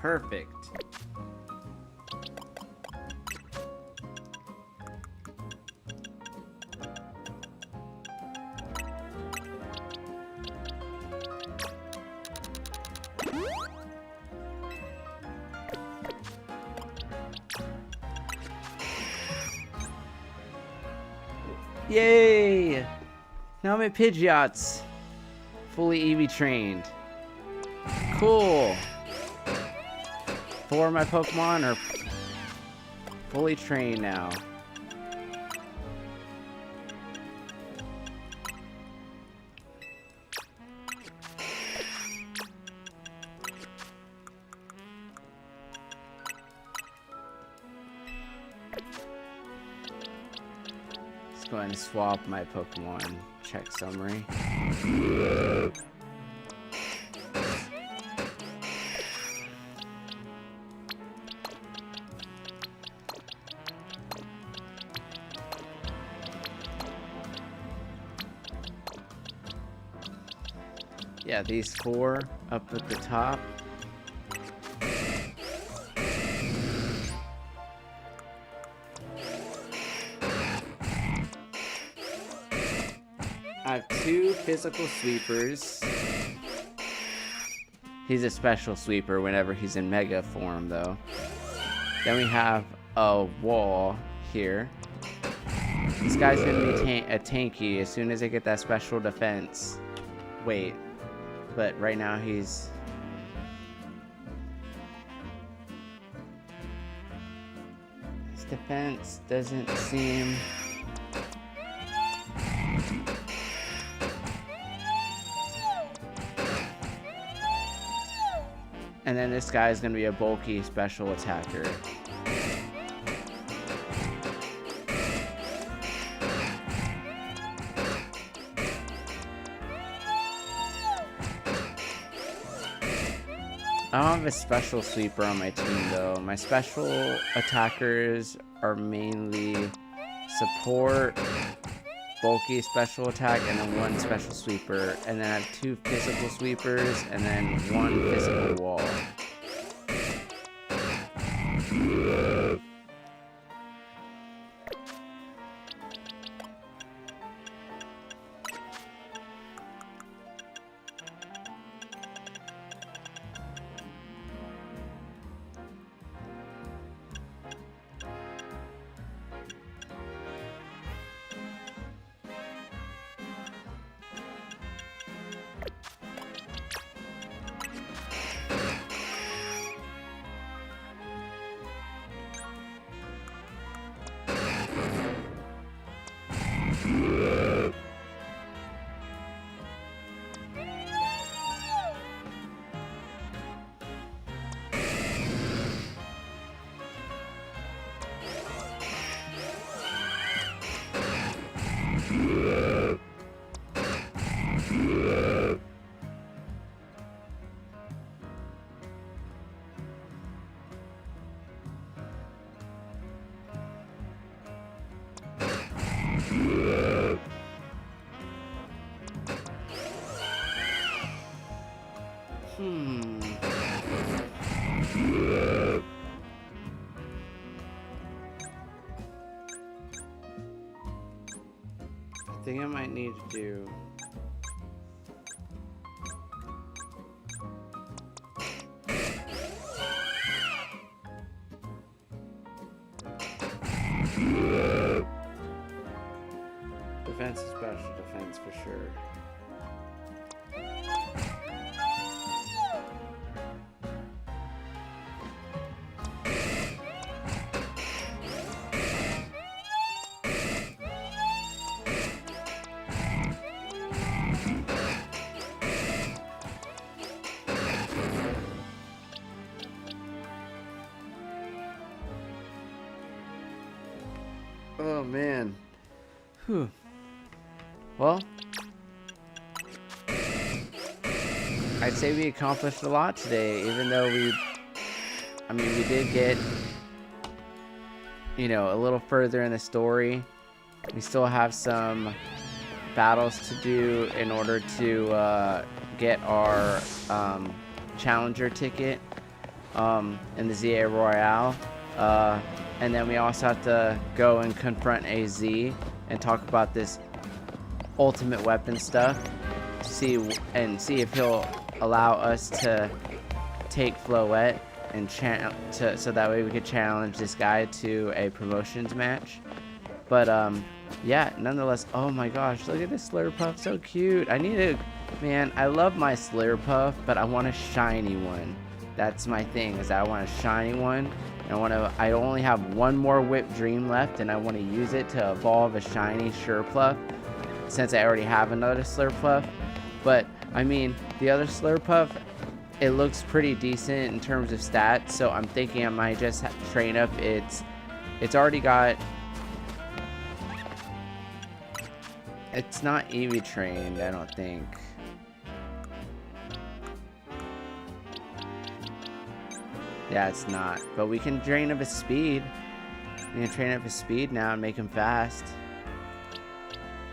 Perfect. Yay! Now I'm at Pidgeot's. Fully EV trained. Cool. 4 of my Pokemon are fully trained now. Let's go ahead and swap my Pokemon. Check summary. Yeah, these 4 up at the top. I have 2 physical sweepers. He's a special sweeper whenever he's in mega form, though. Then we have a wall here. This guy's gonna be a tanky as soon as I get that special defense. Wait. But right now he's... His defense doesn't seem... And then this guy is going to be a bulky special attacker. I don't have a special sweeper on my team though. My special attackers are mainly support, bulky special attack, and then 1 special sweeper. And then I have 2 physical sweepers and then 1 physical wall. I think I might need to do... Defense is special defense for sure. Oh man. Whew. Well, I'd say we accomplished a lot today, even though we did get, you know, a little further in the story. We still have some battles to do in order to get our challenger ticket. in the Z-A Royale. And then we also have to go and confront AZ and talk about this ultimate weapon stuff. See if he'll allow us to take Floette and so that way we could challenge this guy to a promotions match. But yeah, nonetheless, oh my gosh, look at this Slurpuff, so cute. Man, I love my Slurpuff, but I want a shiny one. That's my thing, is I want a shiny one. And I only have one more Whip Dream left, and I want to use it to evolve a shiny Slurpuff, since I already have another Slurpuff. But I mean, the other Slurpuff, it looks pretty decent in terms of stats, so I'm thinking I might just train up it's already got, it's not EV trained, I don't think. Yeah, it's not, but we can train up his speed. We can train up his speed now and make him fast.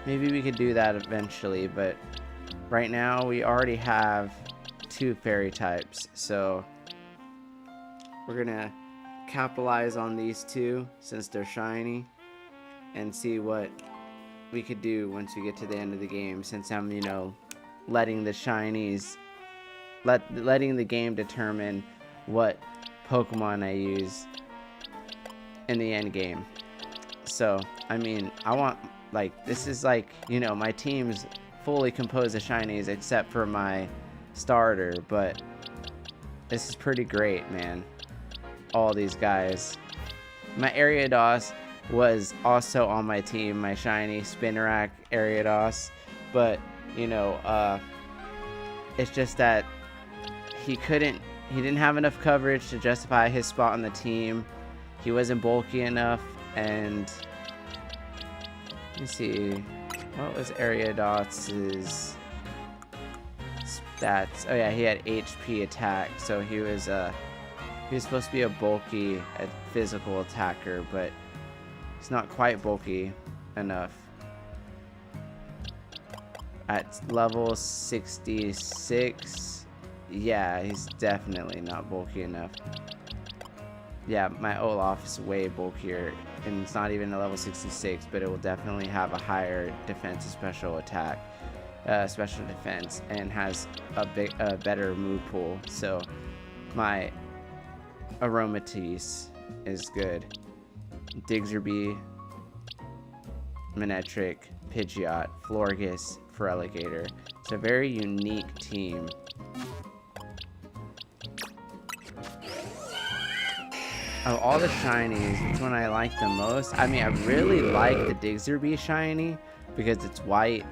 Maybe we could do that eventually, but right now we already have 2 fairy types, so we're gonna capitalize on these 2 since they're shiny and see what we could do once we get to the end of the game, since I'm, you know, letting the shinies, letting the game determine what Pokemon I use in the end game. So I mean, I want, like, this is like, you know, my team's fully composed of shinies except for my starter, but this is pretty great, man. All these guys. My Ariados was also on my team, my shiny Spinarak Ariados, but you know, it's just that he didn't have enough coverage to justify his spot on the team. He wasn't bulky enough, and let me see, what was Ariados' stats? Oh yeah, he had HP attack, so he was supposed to be a bulky physical attacker, but he's not quite bulky enough. At level 66, yeah, he's definitely not bulky enough. Yeah, my Olaf is way bulkier, and it's not even a level 66, but it will definitely have a higher defense and special attack, special defense, and has a better move pool. So my Aromatisse is good. Diggerby, Manectric, Pidgeot, Florges, Feraligatr. It's a very unique team. Of all the shinies, which one I like the most? I mean, I really like the Diggerby shiny because it's white.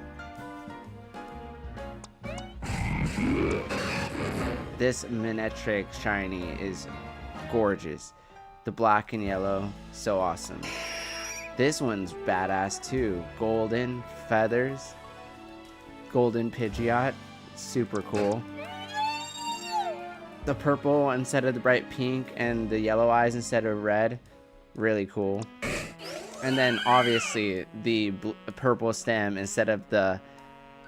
This Manectric shiny is gorgeous. The black and yellow, so awesome. This one's badass too. Golden feathers. Golden Pidgeot, super cool. The purple instead of the bright pink, and the yellow eyes instead of red, really cool. And then obviously the purple stem instead of the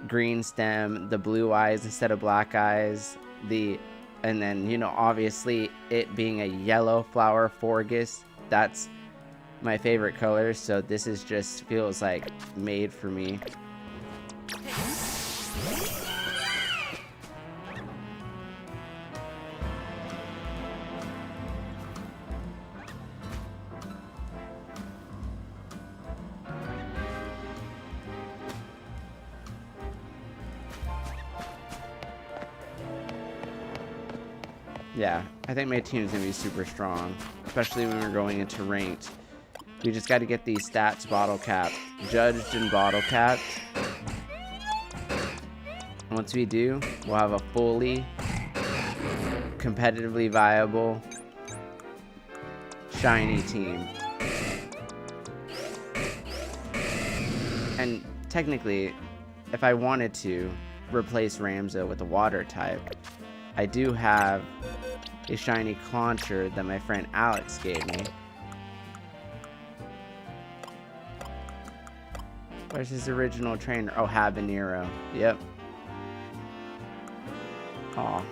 green stem, the blue eyes instead of black eyes, and then, you know, obviously it being a yellow flower Forgus, that's my favorite color, so this is just feels like made for me. Yeah, I think my team's gonna be super strong, especially when we're going into ranked. We just got to get these stats bottle capped, judged and bottle capped. Once we do, we'll have a fully competitively viable shiny team. And technically, if I wanted to replace Ramza with a water type, I do have a shiny Clauncher that my friend Alex gave me. Where's his original trainer? Oh, Habanero. Yep. Aw.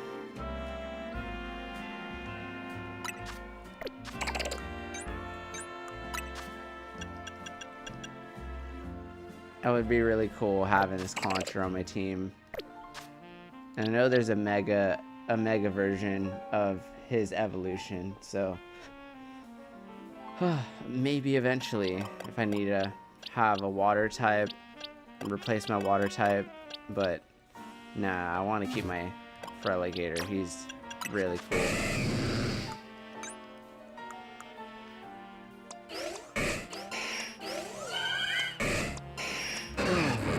That would be really cool having this Contra on my team. And I know there's a mega version of his evolution, so maybe eventually if I need to have a water type, replace my water type, but nah, I want to keep my Feraligatr. He's really cool.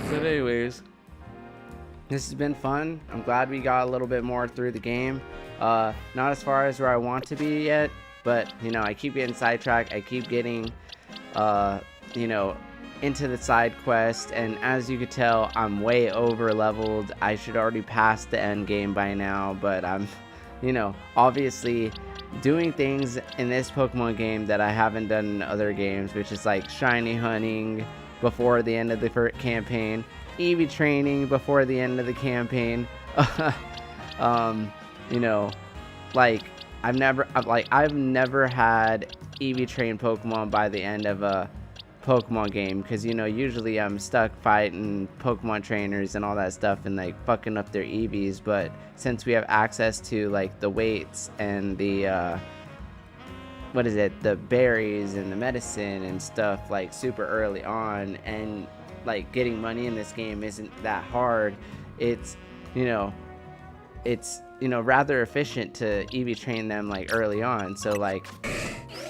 But anyways, this has been fun. I'm glad we got a little bit more through the game. Not as far as where I want to be yet, but you know, I keep getting sidetracked. I keep getting you know, into the side quest, and as you could tell, I'm way over leveled. I should already pass the end game by now, but I'm, you know, obviously doing things in this Pokemon game that I haven't done in other games, which is like shiny hunting before the end of the campaign, EV training before the end of the campaign. You know, like I've never had EV train Pokemon by the end of a Pokemon game, because you know, usually I'm stuck fighting Pokemon trainers and all that stuff and like fucking up their EVs. But since we have access to like the weights and the what is it, the berries and the medicine and stuff like super early on, and like getting money in this game isn't that hard, it's you know rather efficient to EV train them like early on, so like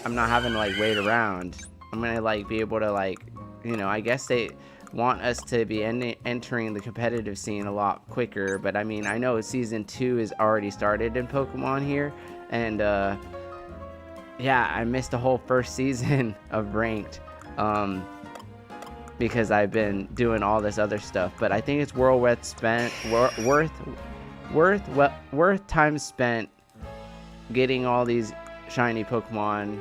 I'm not having to like wait around. I'm gonna like be able to like, you know, I guess they want us to be entering the competitive scene a lot quicker, but I mean, I know season 2 is already started in Pokemon here, and yeah, I missed the whole first season of ranked because I've been doing all this other stuff. But I think it's worth time spent getting all these shiny Pokemon,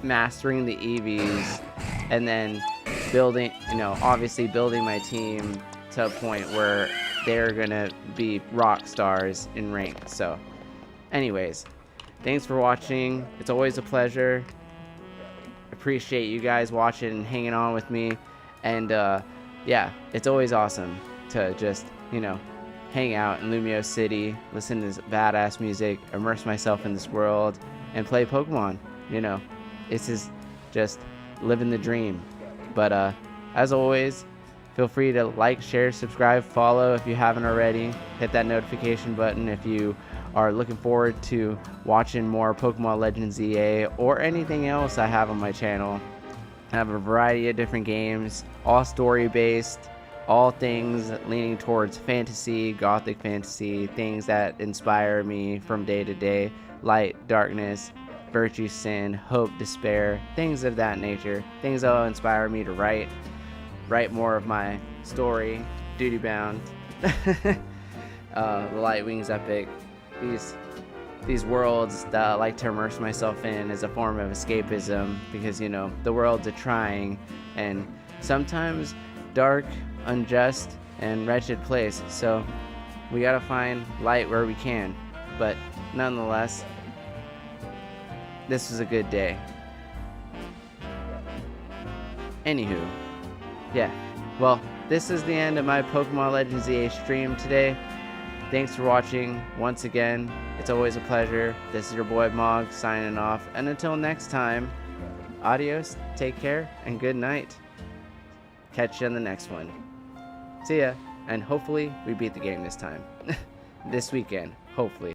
mastering the EVs, and then building, you know, obviously building my team to a point where they're gonna be rock stars in ranked. So anyways, thanks for watching. It's always a pleasure. Appreciate you guys watching and hanging on with me, and yeah, it's always awesome to just, you know, hang out in Lumiose City, listen to this badass music, immerse myself in this world, and play Pokemon. You know, this is just living the dream. But as always, feel free to like, share, subscribe, follow if you haven't already. Hit that notification button if you are looking forward to watching more Pokémon Legends Z-A or anything else I have on my channel. I have a variety of different games, all story based, all things leaning towards fantasy, gothic fantasy, things that inspire me from day to day, light, darkness, virtue, sin, hope, despair, things of that nature, things that will inspire me to write more of my story, duty bound. The Light Wings epic, these worlds that I like to immerse myself in as a form of escapism, because you know, the world's a trying and sometimes dark, unjust, and wretched place, so we gotta find light where we can. But nonetheless, this was a good day. Anywho, yeah, well, this is the end of my Pokemon Legends Z-A stream today. Thanks for watching once again. It's always a pleasure. This is your boy Mog signing off, and until next time, adios, take care, and good night. Catch you on the next one. See ya, and hopefully we beat the game this time. This weekend, hopefully.